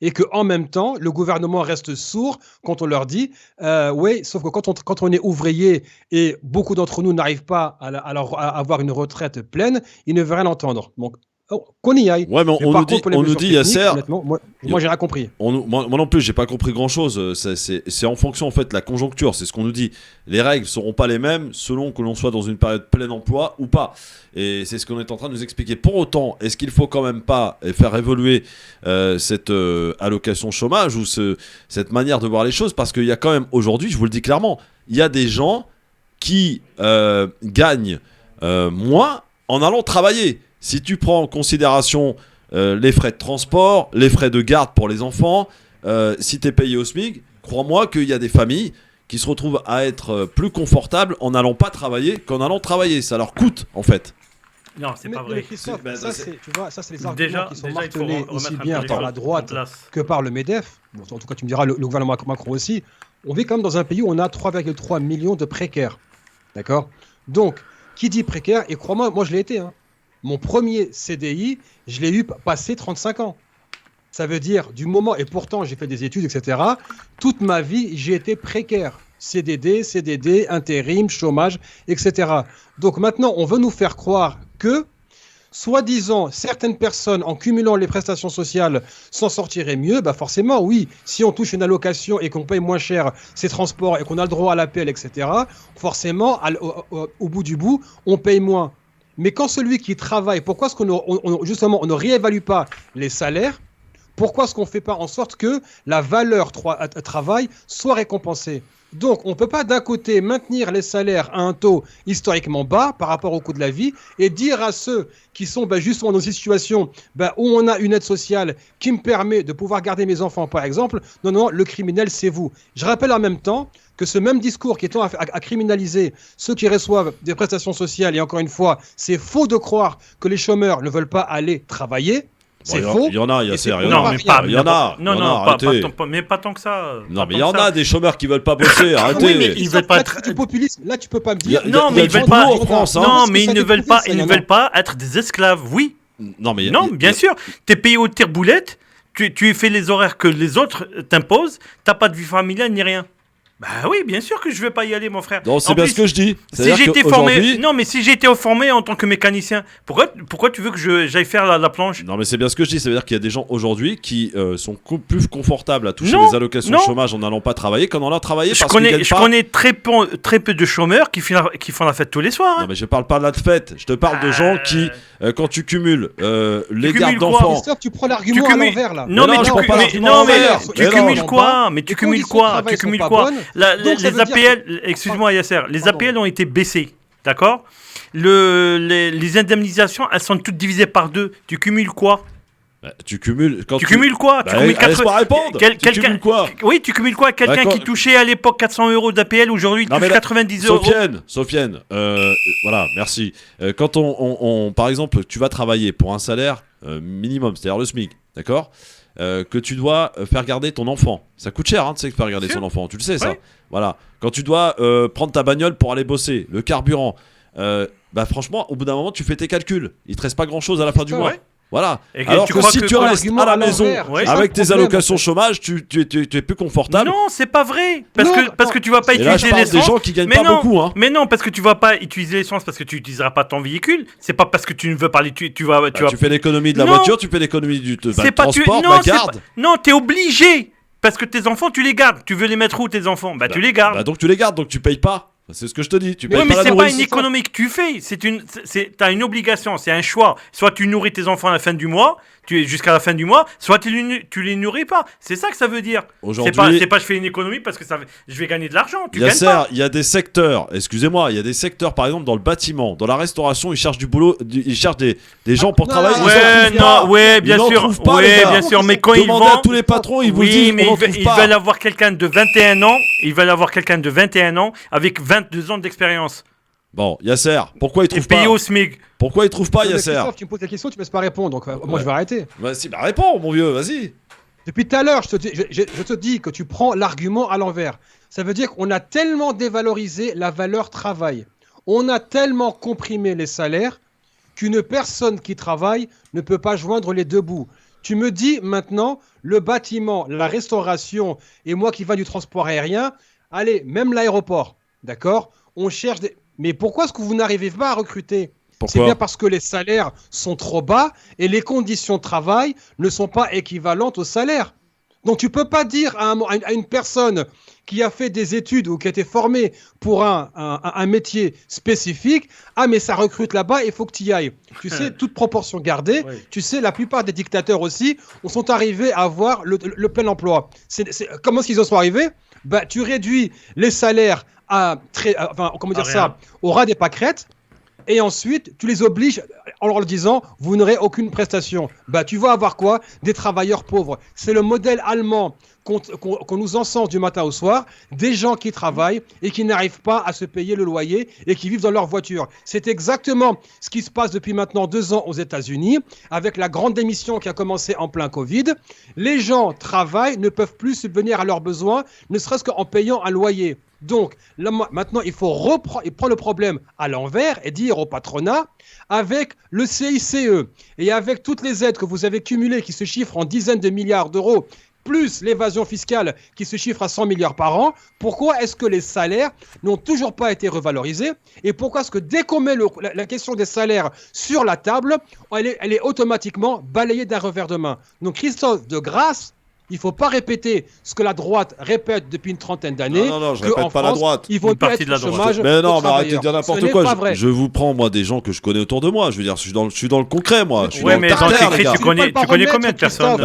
et qu'en même temps, le gouvernement reste sourd quand on leur dit oui, sauf que quand on est ouvrier et beaucoup d'entre nous n'arrivent pas à avoir une retraite pleine, ils ne veulent rien entendre. Donc, qu'on y aille. Ouais, mais on nous dit Yasser. Moi, j'ai rien compris. Moi non plus, j'ai pas compris grand chose. C'est en fonction en fait de la conjoncture. C'est ce qu'on nous dit. Les règles seront pas les mêmes selon que l'on soit dans une période plein emploi ou pas. Et c'est ce qu'on est en train de nous expliquer. Pour autant, est-ce qu'il faut quand même pas faire évoluer cette allocation chômage ou cette manière de voir les choses, parce qu'il y a quand même aujourd'hui, je vous le dis clairement, il y a des gens qui gagnent moins en allant travailler. Si tu prends en considération les frais de transport, les frais de garde pour les enfants, si tu es payé au SMIC, crois-moi qu'il y a des familles qui se retrouvent à être plus confortables en n'allant pas travailler qu'en allant travailler. Ça leur coûte, en fait. Non, c'est pas vrai. Tu vois, ça, c'est les arguments qui sont martelés aussi bien par la droite que par le MEDEF. Bon, en tout cas, tu me diras, le gouvernement Macron aussi. On vit quand même dans un pays où on a 3,3 millions de précaires. D'accord ? Donc, qui dit précaire, et crois-moi, moi je l'ai été, mon premier CDI, je l'ai eu passé 35 ans. Ça veut dire du moment, et pourtant j'ai fait des études, etc. Toute ma vie, j'ai été précaire. CDD, intérim, chômage, etc. Donc maintenant, on veut nous faire croire que soi-disant, certaines personnes, en cumulant les prestations sociales, s'en sortiraient mieux, bah forcément, oui. Si on touche une allocation et qu'on paye moins cher ses transports et qu'on a le droit à l'appel, etc., forcément, au bout du bout, on paye moins. Mais quand celui qui travaille, pourquoi est-ce justement, on ne réévalue pas les salaires ? Pourquoi est-ce qu'on ne fait pas en sorte que la valeur travail soit récompensée ? Donc, on ne peut pas d'un côté maintenir les salaires à un taux historiquement bas par rapport au coût de la vie et dire à ceux qui sont justement dans une situation où on a une aide sociale qui me permet de pouvoir garder mes enfants, par exemple, non, le criminel, c'est vous. Je rappelle en même temps que ce même discours qui est à criminaliser ceux qui reçoivent des prestations sociales, et encore une fois, c'est faux de croire que les chômeurs ne veulent pas aller travailler. C'est faux. Il y en a, Yasser. Non, mais pas. Il y en a. Mais pas tant que ça. Non, mais il y en a des chômeurs qui veulent pas bosser. Arrêtez. Oui, mais ils veulent pas être du populisme. Là, tu peux pas me dire. Non, mais ils veulent pas. Non, mais ils ne veulent pas. Ils ne veulent pas être des esclaves. Oui. Non, mais bien sûr. T'es payé au tire-boulette. Tu fais les horaires que les autres t'imposent. T'as pas de vie familiale ni rien. Bah oui, bien sûr que je vais pas y aller, mon frère. Non, c'est bien ce que je dis. Si j'étais formé, non, mais si j'étais formé en tant que mécanicien, pourquoi tu veux que j'aille faire la planche ? Non, mais c'est bien ce que je dis. Ça veut dire qu'il y a des gens aujourd'hui qui sont plus confortables à toucher les allocations de chômage en n'allant pas travailler qu'en allant travailler parce qu'ils gagnent pas. Je connais très peu de chômeurs qui font la fête tous les soirs. Non, mais je parle pas de la fête. Je te parle de gens qui, quand tu cumules les gardes d'enfants. Tu prends l'argument à l'envers là. Non, mais tu cumules quoi ? Mais tu cumules quoi ? Tu cumules quoi ? Les APL, excuse-moi Yasser, les APL ont été baissés, d'accord ? Les indemnisations, elles sont toutes divisées par 2. Tu cumules quoi ? Tu cumules quoi ? Tu cumules laisse-moi répondre. Tu cumules quoi ? Oui, tu cumules quoi ? Quelqu'un qui touchait à l'époque 400 € d'APL, aujourd'hui il touche 90 €. Sofiane, voilà, merci. Quand par exemple, tu vas travailler pour un salaire minimum, c'est-à-dire le SMIC, d'accord ? Que tu dois faire garder ton enfant. Ça coûte cher, tu sais, de faire garder son enfant. Tu le sais, ça. Voilà. Quand tu dois prendre ta bagnole pour aller bosser, le carburant, franchement, au bout d'un moment, tu fais tes calculs. Il te reste pas grand-chose à la fin du mois. Voilà. Alors que si tu restes à la maison avec tes allocations chômage, tu es plus confortable. Non, c'est pas vrai. Parce que tu vas pas utiliser l'essence. Des gens qui gagnent pas beaucoup. Hein. Mais non, parce que tu vas pas utiliser l'essence parce que tu utiliseras pas ton véhicule. C'est pas parce que tu ne veux pas tu fais l'économie de la voiture, tu fais l'économie du transport, de la garde. Non, t'es obligé. Parce que tes enfants, tu les gardes. Tu veux les mettre où, tes enfants ? Tu les gardes. Donc tu les gardes, donc tu payes pas. C'est ce que je te dis. Oui, mais c'est pas une économie que tu fais. T'as une obligation, c'est un choix. Soit tu nourris tes enfants à la fin du mois, jusqu'à la fin du mois, soit tu les nourris pas. C'est ça que ça veut dire. Aujourd'hui, c'est pas je fais une économie parce que je vais gagner de l'argent. Il y a des secteurs, excusez-moi, il y a des secteurs, par exemple, dans le bâtiment, dans la restauration, ils cherchent du boulot, ils cherchent des gens pour travailler. Bien sûr. Mais quand ils vont à tous les patrons, ils vous disent mais ils veulent avoir quelqu'un de 21 ans. Ils veulent avoir quelqu'un de 21 ans avec 22 ans d'expérience. Bon, Yasser, pourquoi ils trouvent pas ? Payé au SMIC. Pourquoi ils trouvent pas, Yasser ? Tu me poses la question, tu ne me laisses pas répondre, donc moi je vais arrêter. Réponds, mon vieux, vas-y. Depuis tout à l'heure, je te dis que tu prends l'argument à l'envers. Ça veut dire qu'on a tellement dévalorisé la valeur travail. On a tellement comprimé les salaires qu'une personne qui travaille ne peut pas joindre les deux bouts. Tu me dis maintenant, le bâtiment, la restauration et moi qui va du transport aérien, allez, même l'aéroport, d'accord ? On cherche des... Mais pourquoi est-ce que vous n'arrivez pas à recruter ? C'est bien parce que les salaires sont trop bas et les conditions de travail ne sont pas équivalentes au salaire. Donc tu ne peux pas dire à une personne qui a fait des études ou qui a été formée pour un métier spécifique, « Ah mais ça recrute là-bas, il faut que tu y ailles ». Tu sais, toute proportion gardée, tu sais, la plupart des dictateurs aussi sont arrivés à avoir le plein emploi. Comment est-ce qu'ils en sont arrivés ? Tu réduis les salaires au ras des pâquerettes. Et ensuite, tu les obliges en leur disant, vous n'aurez aucune prestation. Tu vas avoir quoi ? Des travailleurs pauvres. C'est le modèle allemand qu'on nous encense du matin au soir, des gens qui travaillent et qui n'arrivent pas à se payer le loyer et qui vivent dans leur voiture. C'est exactement ce qui se passe depuis maintenant 2 ans aux États-Unis, avec la grande démission qui a commencé en plein Covid. Les gens travaillent, ne peuvent plus subvenir à leurs besoins, ne serait-ce qu'en payant un loyer. Donc, là, maintenant, il faut prendre le problème à l'envers et dire au patronat, avec le CICE et avec toutes les aides que vous avez cumulées qui se chiffrent en dizaines de milliards d'euros, plus l'évasion fiscale qui se chiffre à 100 milliards par an, pourquoi est-ce que les salaires n'ont toujours pas été revalorisés? Et pourquoi est-ce que dès qu'on met la question des salaires sur la table, elle est automatiquement balayée d'un revers de main? Donc Christophe, de grâce, il ne faut pas répéter ce que la droite répète depuis une trentaine d'années. Non, je répète pas la droite. Ils vont plus être au chômage. Mais non, mais arrêtez de dire n'importe quoi. Je vous prends, moi, des gens que je connais autour de moi. Je veux dire, je suis dans le concret, moi. Oui, mais dans l'écrit, tu connais combien de personnes?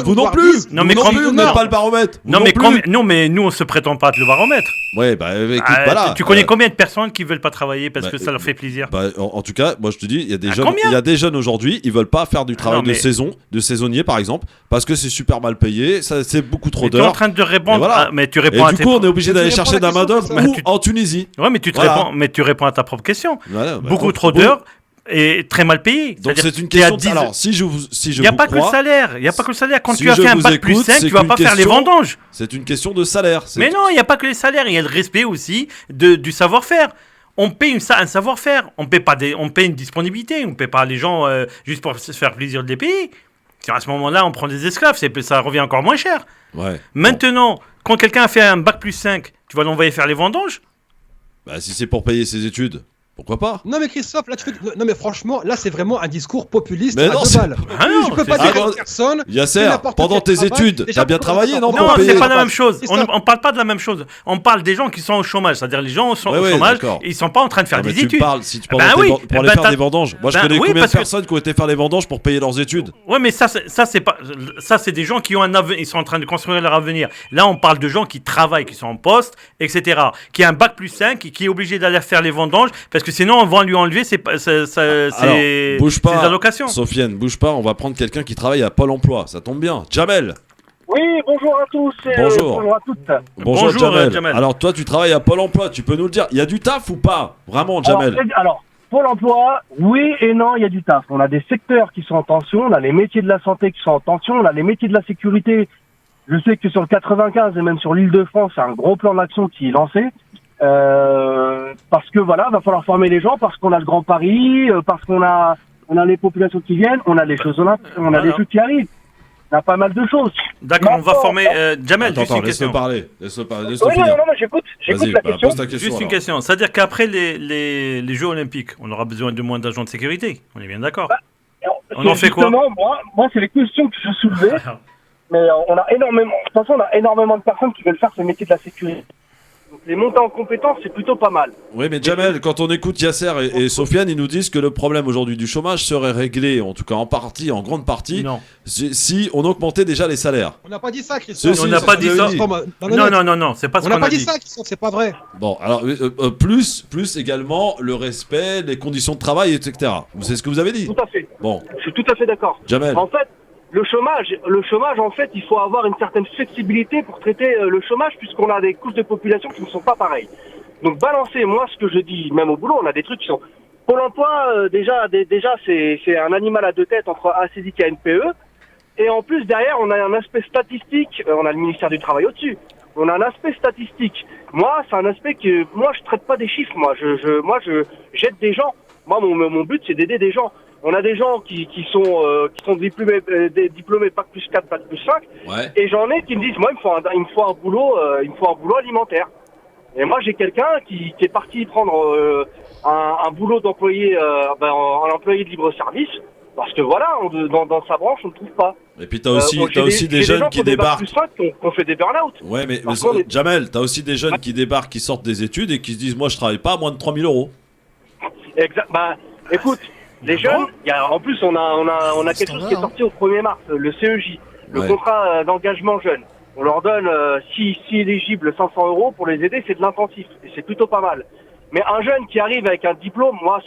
Vous non plus. Non, mais vous n'êtes pas le baromètre. Non, mais nous, on se prétend pas être le baromètre. Ouais, écoute, voilà. Tu connais combien de personnes qui veulent pas travailler parce que ça leur fait plaisir? En tout cas, moi, je te dis, il y a des jeunes aujourd'hui, ils veulent pas faire du travail de saisonnier, par exemple, parce que c'est super mal payé, c'est beaucoup trop d'heures. Tu es en train de répondre, mais tu réponds à tes... Du coup, on est obligé d'aller chercher de la main-d'œuvre en Tunisie. Ouais, mais tu réponds à ta propre question. Beaucoup trop d'heures et très mal payé. Donc c'est une question. Alors, si je il n'y a pas que le salaire. Il y a pas que le salaire. Quand tu as fait un bac plus 5, tu vas pas faire les vendanges. C'est une question de salaire. Mais non, il n'y a pas que les salaires. Il y a le respect aussi du savoir-faire. On paye un savoir-faire. On paye une disponibilité. On ne paye pas les gens juste pour se faire plaisir de les payer. À ce moment-là, on prend des esclaves, ça revient encore moins cher. Ouais. Maintenant, quand quelqu'un a fait un bac plus 5, tu vas l'envoyer faire les vendanges? Bah, si c'est pour payer ses études, pourquoi pas? Non mais Christophe, là non mais franchement, là c'est vraiment un discours populiste mais à deux balles. Je peux pas dire à personne. Yasser, pendant tes études, t'as bien travaillé, non? Non, c'est pas la même chose. On parle pas de la même chose. On parle des gens qui sont au chômage, c'est-à-dire les gens sont au chômage, et ils sont pas en train de faire des études. Si tu parles pour aller faire des vendanges. Moi je connais combien de personnes qui ont été faire les vendanges pour payer leurs études. Ouais, mais ça c'est des gens qui ont un avenir, ils sont en train de construire leur avenir. Là, on parle de gens qui travaillent, qui sont en poste, etc. Qui a un bac plus 5 et qui est obligé d'aller faire les vendanges parce que sinon on va lui enlever ses allocations. Sofiane, bouge pas, on va prendre quelqu'un qui travaille à Pôle emploi. Ça tombe bien. Jamel. Oui, bonjour à tous. Bonjour à toutes. Bonjour Jamel. Alors toi, tu travailles à Pôle emploi. Tu peux nous le dire. Il y a du taf ou pas? Vraiment, Jamel. Alors, Pôle emploi, oui et non, il y a du taf. On a des secteurs qui sont en tension. On a les métiers de la santé qui sont en tension. On a les métiers de la sécurité. Je sais que sur le 95 et même sur l'Île-de-France, c'est un gros plan d'action qui est lancé. Parce que voilà, va falloir former les gens, parce qu'on a le Grand Paris, parce qu'on a les populations qui viennent, on a les choses olympiques, on a les jeux qui arrivent. On a pas mal de choses. D'accord, on va former Jamel. Attends, laisse-le parler. Laisse-le non, j'écoute la question. Pose ta question. Juste une question. C'est-à-dire qu'après les Jeux Olympiques, on aura besoin de moins d'agents de sécurité. On est bien d'accord. On en fait quoi? Moi, c'est les questions que je soulevais. Mais on a énormément de personnes qui veulent faire ce métier de la sécurité. Donc les montées en compétences, c'est plutôt pas mal. Oui, mais Jamel, quand on écoute Yasser et Sofiane, ils nous disent que le problème aujourd'hui du chômage serait réglé, en tout cas en grande partie, si on augmentait déjà les salaires. On n'a pas dit ça, Christophe. On n'a pas dit ça. Non, c'est pas ce qu'on a dit. On n'a pas dit ça, Christophe, c'est pas vrai. Bon, alors, plus également le respect, les conditions de travail, etc. C'est ce que vous avez dit. Tout à fait. Bon. Je suis tout à fait d'accord. Jamel. En fait, le chômage, en fait, il faut avoir une certaine flexibilité pour traiter le chômage, puisqu'on a des couches de population qui ne sont pas pareilles. Donc, balancer, moi, ce que je dis, même au boulot, on a des trucs qui sont... Pôle emploi, déjà c'est un animal à deux têtes entre ACDIC et NPE. Et en plus, derrière, on a un aspect statistique, on a le ministère du Travail au-dessus. On a un aspect statistique. Moi, c'est un aspect que... Moi, je traite pas des chiffres, moi. Je j'aide des gens. Moi, mon but, c'est d'aider des gens. On a des gens qui sont diplômés Bac plus 4, Bac plus 5. Ouais. Et j'en ai qui me disent, moi, il me faut un boulot alimentaire. Et moi, j'ai quelqu'un qui est parti prendre un boulot d'employé, en employé de libre service. Parce que voilà, dans sa branche, on ne trouve pas. Et puis t'as aussi des jeunes qui débarquent. Plus 5 qui ont fait des burn-out. Ouais, mais Jamel, t'as aussi des jeunes qui débarquent, qui sortent des études et qui se disent, moi, je travaille pas à moins de 3 000 €. Exact. Écoute. Les jeunes, en plus on a quelque chose qui est sorti au 1er mars, le CEJ, le contrat d'engagement jeune. On leur donne, si éligible, 500 € pour les aider, c'est de l'intensif, et c'est plutôt pas mal. Mais un jeune qui arrive avec un diplôme, moi,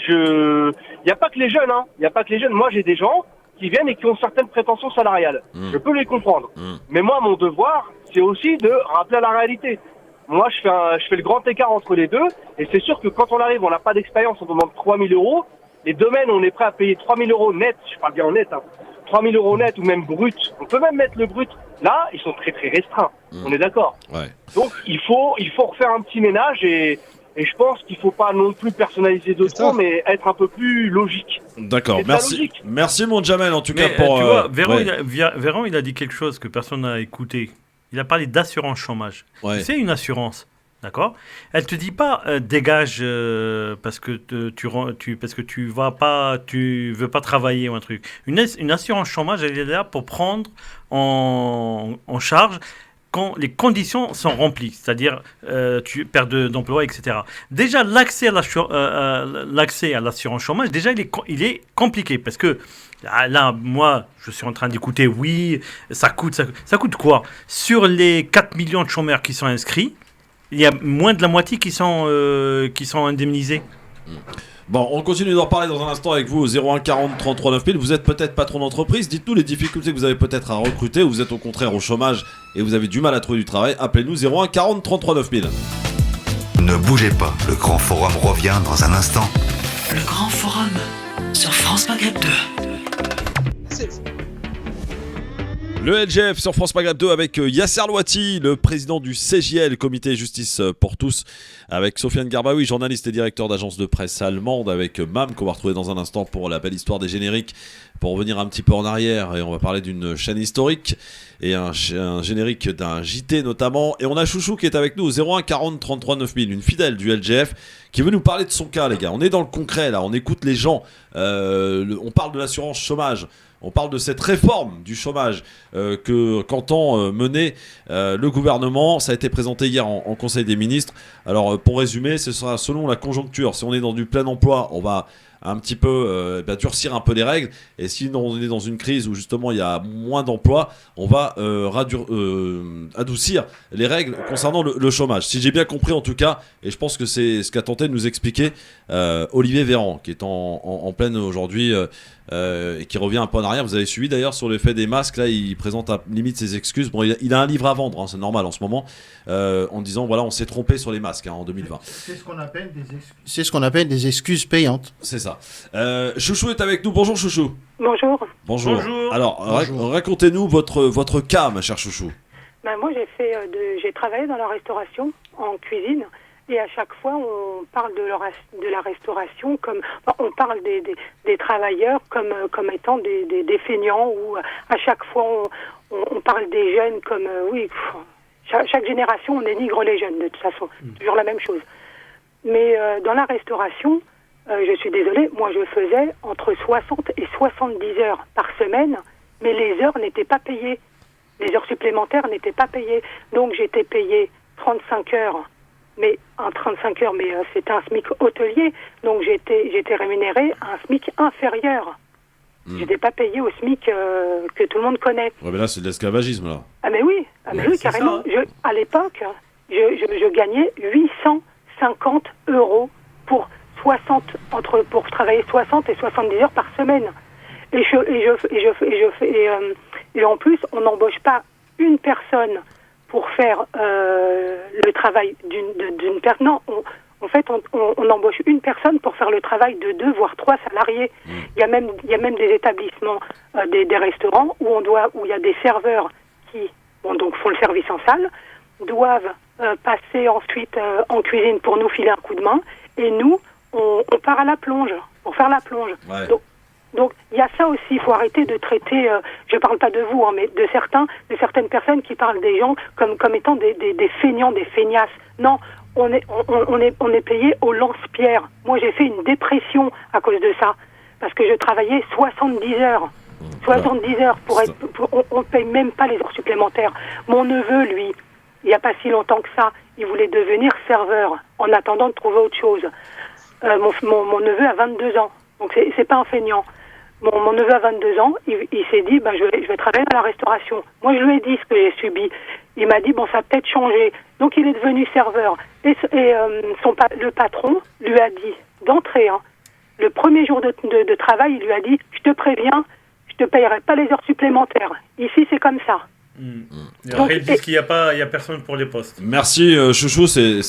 il n'y a pas que les jeunes, hein. Il n'y a pas que les jeunes. Moi, j'ai des gens qui viennent et qui ont certaines prétentions salariales. Je peux les comprendre. Mais moi, mon devoir, c'est aussi de rappeler à la réalité. Moi, je fais le grand écart entre les deux, et c'est sûr que quand on arrive, on n'a pas d'expérience, on demande 3 000 €. Les domaines, on est prêt à payer 3 000 € net, je parle bien en net, 3 000 € net ou même brut. On peut même mettre le brut. Là, ils sont très très restreints. On est d'accord. Ouais. Donc, il faut refaire un petit ménage et Et je pense qu'il faut pas non plus personnaliser de trop, mais être un peu plus logique. D'accord, C'est merci. logique. Merci mon Jamel en tout cas Mais, pour... tu vois, ouais. Véran, il a dit quelque chose que personne n'a écouté. Il a parlé d'assurance chômage. Ouais. C'est une assurance, d'accord? Elle te dit pas dégage parce que parce que tu veux pas travailler ou un truc. Une assurance chômage, elle est là pour prendre en charge quand les conditions sont remplies, c'est-à-dire tu perds d'emploi, etc. Déjà, l'accès à l'assurance chômage, déjà, il est compliqué parce que là, moi, je suis en train d'écouter, oui, ça coûte quoi? Sur les 4 millions de chômeurs qui sont inscrits, il y a moins de la moitié qui sont indemnisés. Bon, on continue d'en parler dans un instant avec vous au 01 40 33 9000. Vous êtes peut-être patron d'entreprise, dites-nous les difficultés que vous avez peut-être à recruter, ou vous êtes au contraire au chômage et vous avez du mal à trouver du travail. Appelez-nous 01 40 33 9000. Ne bougez pas, le Grand Forum revient dans un instant. Le Grand Forum sur France Maghreb 2. Le LGF sur France Maghreb 2 avec Yasser Louati, le président du CJL, Comité Justice pour tous, avec Sofiane Garbaoui, journaliste et directeur d'agence de presse allemande, avec Mam, qu'on va retrouver dans un instant pour la belle histoire des génériques, pour revenir un petit peu en arrière, et on va parler d'une chaîne historique, et un générique d'un JT notamment, et on a Chouchou qui est avec nous au 01 40 33 9000, une fidèle du LGF, qui veut nous parler de son cas, les gars. On est dans le concret là, on écoute les gens, on parle de l'assurance chômage. On parle de cette réforme du chômage qu'entend mener le gouvernement. Ça a été présenté hier en Conseil des ministres. Alors, pour résumer, ce sera selon la conjoncture. Si on est dans du plein emploi, on va un petit peu durcir un peu les règles. Et si on est dans une crise où justement il y a moins d'emplois, on va adoucir les règles concernant le chômage. Si j'ai bien compris en tout cas, et je pense que c'est ce qu'a tenté de nous expliquer Olivier Véran, qui est en pleine aujourd'hui et qui revient un peu en arrière. Vous avez suivi d'ailleurs sur l'effet des masques. Là, il présente à limite ses excuses. Bon, il a un livre à vendre, hein, c'est normal en ce moment, en disant voilà, on s'est trompé sur les masques en 2020. C'est ce qu'on appelle des excuses payantes. C'est ça. Chouchou est avec nous. Bonjour Chouchou. Bonjour. Bonjour. Alors, racontez-nous votre cas, ma chère Chouchou. Ben, moi, j'ai travaillé dans la restauration, en cuisine. Et à chaque fois, on parle de la restauration comme on parle des travailleurs comme étant des feignants, ou à chaque fois on parle des jeunes comme chaque génération on dénigre les jeunes de toute façon, toujours la même chose. Mais dans la restauration, je suis désolée, moi je faisais entre 60 et 70 heures par semaine, mais les heures n'étaient pas payées, les heures supplémentaires n'étaient pas payées, donc j'étais payée 35 heures. Mais en 35 heures, mais c'était un SMIC hôtelier, donc j'étais rémunérée à un SMIC inférieur. J'étais pas payée au SMIC que tout le monde connaît. Ouais, mais là c'est de l'esclavagisme là. Ah mais oui, carrément. Ça, hein. À l'époque, je gagnais 850 € pour travailler 60 et 70 heures par semaine. Et en plus, on n'embauche pas une personne pour faire le travail d'une personne. Non, en fait, on embauche une personne pour faire le travail de 2 voire 3 salariés. Il y a même des établissements, des restaurants où il y a des serveurs qui donc font le service en salle, doivent passer ensuite en cuisine pour nous filer un coup de main, et nous on part à la plonge pour faire la plonge. Ouais. Donc il y a ça aussi, il faut arrêter de traiter, je parle pas de vous, hein, mais de certaines personnes qui parlent des gens comme étant des feignants, des feignasses. Non, on est payé au lance-pierre. Moi j'ai fait une dépression à cause de ça, parce que je travaillais 70 heures. 70 heures on paye même pas les heures supplémentaires. Mon neveu, lui, il n'y a pas si longtemps que ça, il voulait devenir serveur en attendant de trouver autre chose. Mon neveu a 22 ans, donc c'est pas un feignant. Mon neveu a 22 ans, il s'est dit je vais travailler dans la restauration. Moi je lui ai dit ce que j'ai subi. Il m'a dit ça a peut-être changé. Donc il est devenu serveur. Et le patron lui a dit d'entrée, le premier jour de travail, il lui a dit je te préviens, je te payerai pas les heures supplémentaires. Ici c'est comme ça. Et après, ils disent qu'il n'y a personne pour les postes. Merci Chouchou, c'est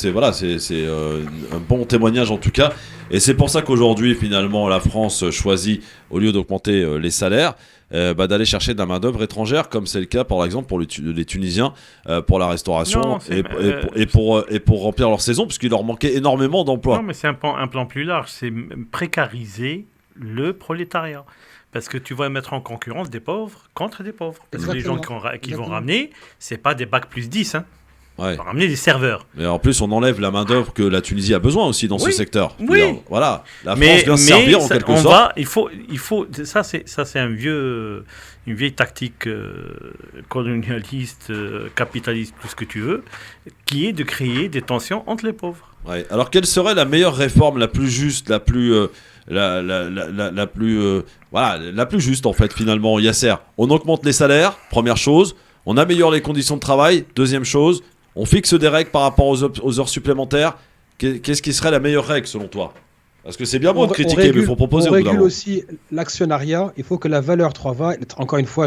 un bon témoignage en tout cas. Et c'est pour ça qu'aujourd'hui, finalement, la France choisit, au lieu d'augmenter les salaires, d'aller chercher de la main-d'œuvre étrangère, comme c'est le cas par exemple pour les Tunisiens, pour la restauration et pour remplir leur saison, puisqu'il leur manquait énormément d'emplois. Non, mais c'est un plan plus large, c'est précariser le prolétariat. Parce que tu vas mettre en concurrence des pauvres contre des pauvres. Parce que les gens qui vont ramener, c'est pas des bacs plus 10, hein. Ouais. On va ramener des serveurs. Mais en plus, on enlève la main-d'œuvre que la Tunisie a besoin aussi dans ce secteur. Oui. Voilà, la France vient servir en quelque sorte. Il faut. Ça, c'est une vieille tactique colonialiste, capitaliste, tout ce que tu veux, qui est de créer des tensions entre les pauvres. Ouais. Alors, quelle serait la meilleure réforme, la plus juste, la plus juste en fait finalement, Yasser? On augmente les salaires, première chose. On améliore les conditions de travail, deuxième chose. On fixe des règles par rapport aux heures supplémentaires. Qu'est-ce qui serait la meilleure règle selon toi? Parce que c'est bien beau de critiquer, mais il faut proposer. On régule aussi l'actionnariat. Il faut que la valeur travail, encore une fois,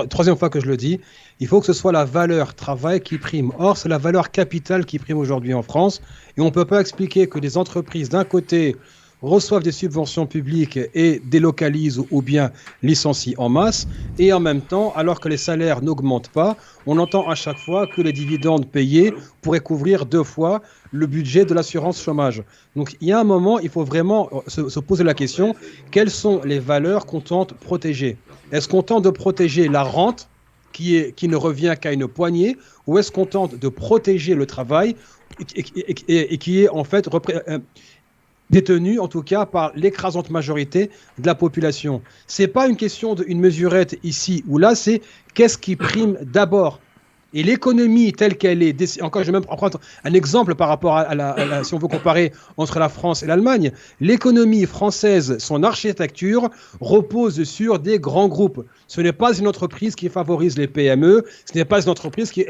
troisième fois que je le dis, il faut que ce soit la valeur travail qui prime. Or, c'est la valeur capitale qui prime aujourd'hui en France. Et on ne peut pas expliquer que des entreprises, d'un côté, reçoivent des subventions publiques et délocalisent ou bien licencient en masse, et en même temps, alors que les salaires n'augmentent pas, on entend à chaque fois que les dividendes payés pourraient couvrir 2 fois le budget de l'assurance chômage. Donc il y a un moment, il faut vraiment se poser la question, quelles sont les valeurs qu'on tente de protéger? Est-ce qu'on tente de protéger la rente qui ne revient qu'à une poignée, ou est-ce qu'on tente de protéger le travail et qui est en fait détenu en tout cas par l'écrasante majorité de la population? C'est pas une question d'une mesurette ici ou là, c'est qu'est-ce qui prime d'abord. Et l'économie telle qu'elle est, encore je vais même prendre un exemple par rapport à si on veut comparer entre la France et l'Allemagne, l'économie française, son architecture repose sur des grands groupes. Ce n'est pas une entreprise qui favorise les PME, ce n'est pas une entreprise qui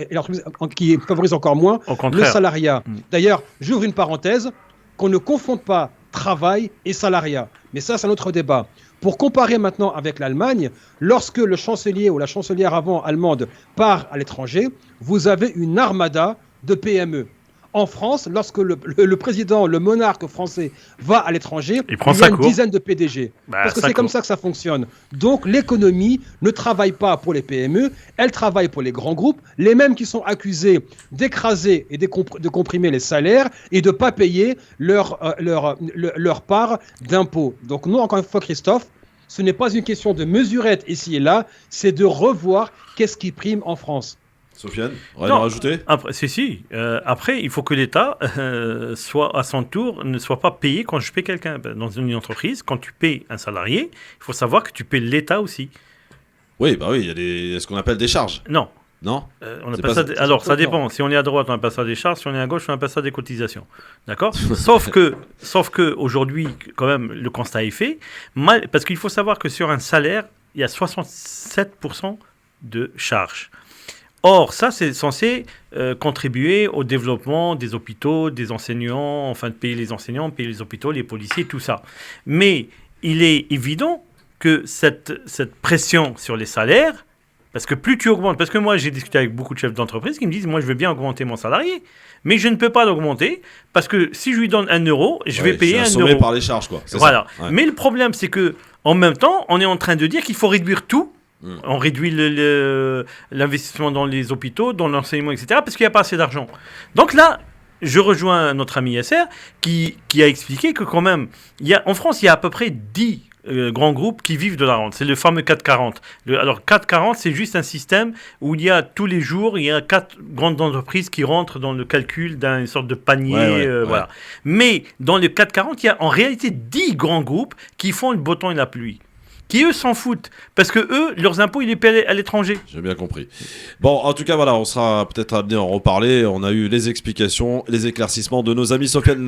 favorise encore moins le salariat. D'ailleurs, j'ouvre une parenthèse, qu'on ne confonde pas travail et salariat. Mais ça, c'est un autre débat. Pour comparer maintenant avec l'Allemagne, lorsque le chancelier ou la chancelière allemande part à l'étranger, vous avez une armada de PME. En France, lorsque le président, le monarque français va à l'étranger, il y a une dizaine de PDG. Parce que c'est comme ça que ça fonctionne. Donc l'économie ne travaille pas pour les PME, elle travaille pour les grands groupes, les mêmes qui sont accusés d'écraser et de comprimer les salaires et de ne pas payer leur part d'impôts. Donc non, encore une fois, Christophe, ce n'est pas une question de mesurette ici et là, c'est de revoir qu'est-ce qui prime en France. Sofiane, rien à rajouter? Après, il faut que l'État soit à son tour, ne soit pas payé quand je paie quelqu'un. Dans une entreprise, quand tu payes un salarié, il faut savoir que tu payes l'État aussi. Oui, il y a ce qu'on appelle des charges. Non. On appelle ça alors, ça dépend. Si on est à droite, on appelle ça des charges. Si on est à gauche, on appelle ça des cotisations. D'accord? Sauf que aujourd'hui, quand même, le constat est fait. Parce qu'il faut savoir que sur un salaire, il y a 67% de charges. Or, ça, c'est censé contribuer au développement des hôpitaux, des enseignants, enfin de payer les enseignants, payer les hôpitaux, les policiers, tout ça. Mais il est évident que cette pression sur les salaires, parce que plus tu augmentes, parce que moi j'ai discuté avec beaucoup de chefs d'entreprise qui me disent, moi je veux bien augmenter mon salarié, mais je ne peux pas l'augmenter parce que si je lui donne 1 euro, je vais payer 1 euro. Assommé par les charges, quoi. Voilà. Ça. Ouais. Mais le problème, c'est que en même temps, on est en train de dire qu'il faut réduire tout. On réduit l'investissement dans les hôpitaux, dans l'enseignement, etc., parce qu'il n'y a pas assez d'argent. Donc là, je rejoins notre ami Yasser qui a expliqué que quand même, en France, il y a à peu près 10 grands groupes qui vivent de la rente. C'est le fameux 440. Alors 440, c'est juste un système où il y a tous les jours, il y a 4 grandes entreprises qui rentrent dans le calcul d'une sorte de panier. Voilà. Mais dans le 440, il y a en réalité 10 grands groupes qui font le beau temps et la pluie. Qui eux s'en foutent, parce que eux, leurs impôts, ils les paient à l'étranger. J'ai bien compris. Bon, en tout cas, voilà, on sera peut-être amené à en reparler. On a eu les explications, les éclaircissements de nos amis Sofiane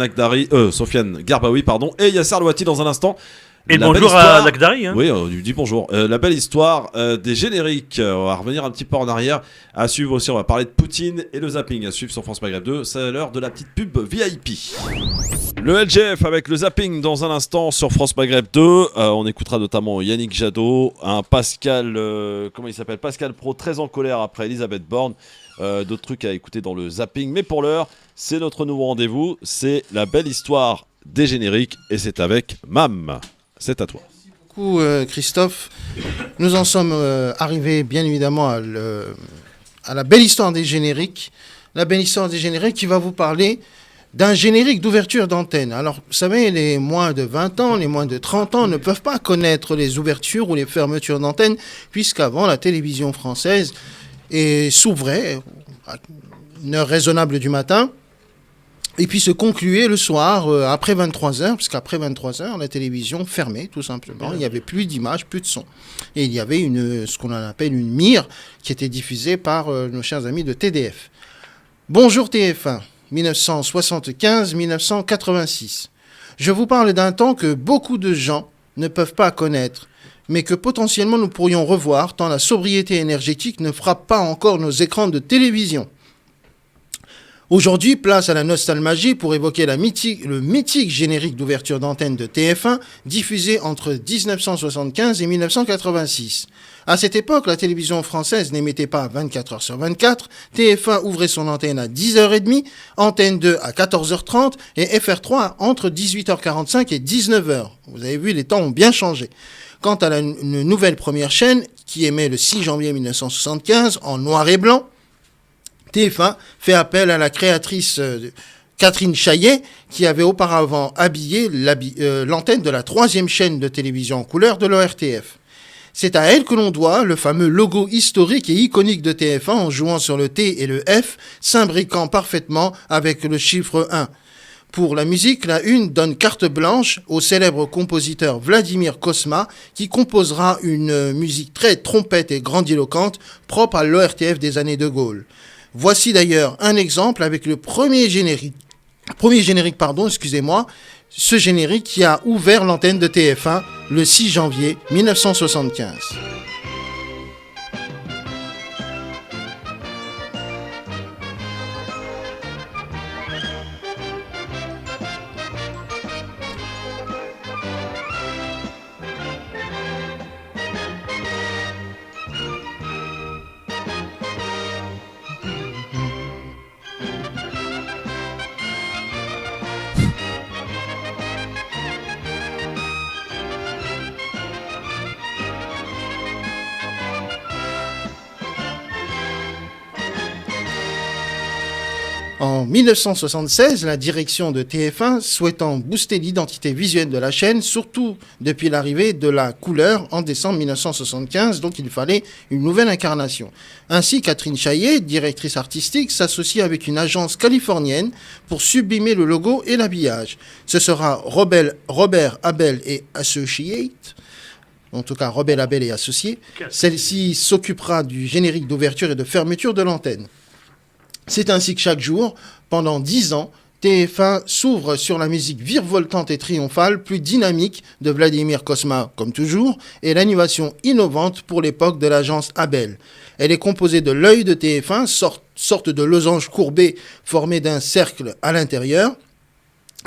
Garbaoui, et Yasser Louati dans un instant. Et bonjour à Lakhdari. Hein. Oui, on lui dit bonjour. La belle histoire des génériques. On va revenir un petit peu en arrière. À suivre aussi, on va parler de Poutine et le zapping. À suivre sur France Maghreb 2. C'est l'heure de la petite pub VIP. Le LGF avec le zapping dans un instant sur France Maghreb 2. On écoutera notamment Yannick Jadot, un Pascal, comment il s'appelle, Pascal Pro, très en colère après Elisabeth Borne. D'autres trucs à écouter dans le zapping. Mais pour l'heure, c'est notre nouveau rendez-vous. C'est la belle histoire des génériques et c'est avec Mam. C'est à toi. Merci beaucoup Christophe. Nous en sommes arrivés bien évidemment à la belle histoire des génériques. La belle histoire des génériques qui va vous parler d'un générique d'ouverture d'antenne. Alors, vous savez, les moins de 20 ans, les moins de 30 ans ne peuvent pas connaître les ouvertures ou les fermetures d'antenne, puisqu'avant, la télévision française s'ouvrait à une heure raisonnable du matin, et puis se concluait le soir après 23h, puisqu'après 23h, la télévision fermait, tout simplement. Il n'y avait plus d'images, plus de son. Et il y avait ce qu'on appelle une mire qui était diffusée par nos chers amis de TDF. Bonjour TF1, 1975-1986. Je vous parle d'un temps que beaucoup de gens ne peuvent pas connaître, mais que potentiellement nous pourrions revoir tant la sobriété énergétique ne frappe pas encore nos écrans de télévision. Aujourd'hui, place à la nostalgie pour évoquer le mythique générique d'ouverture d'antenne de TF1 diffusé entre 1975 et 1986. À cette époque, la télévision française n'émettait pas 24 heures sur 24, TF1 ouvrait son antenne à 10h30, Antenne 2 à 14h30 et FR3 entre 18h45 et 19h. Vous avez vu, les temps ont bien changé. Quant à une nouvelle première chaîne qui émet le 6 janvier 1975 en noir et blanc, TF1 fait appel à la créatrice Catherine Chaillet, qui avait auparavant habillé l'antenne de la 3e chaîne de télévision en couleur de l'ORTF. C'est à elle que l'on doit le fameux logo historique et iconique de TF1 en jouant sur le T et le F, s'imbriquant parfaitement avec le chiffre 1. Pour la musique, la une donne carte blanche au célèbre compositeur Vladimir Cosma, qui composera une musique très trompette et grandiloquente, propre à l'ORTF des années de Gaulle. Voici d'ailleurs un exemple avec le premier générique, ce générique qui a ouvert l'antenne de TF1 le 6 janvier 1975. En 1976, la direction de TF1, souhaitant booster l'identité visuelle de la chaîne, surtout depuis l'arrivée de la couleur en décembre 1975, donc il fallait une nouvelle incarnation. Ainsi, Catherine Chaillet, directrice artistique, s'associe avec une agence californienne pour sublimer le logo et l'habillage. Ce sera Robert Abel et Associates, en tout cas Robert Abel et Associés. Celle-ci s'occupera du générique d'ouverture et de fermeture de l'antenne. C'est ainsi que chaque jour, pendant 10 ans, TF1 s'ouvre sur la musique virevoltante et triomphale, plus dynamique de Vladimir Cosma, comme toujours, et l'animation innovante pour l'époque de l'agence Abel. Elle est composée de l'œil de TF1, sorte de losange courbé formé d'un cercle à l'intérieur,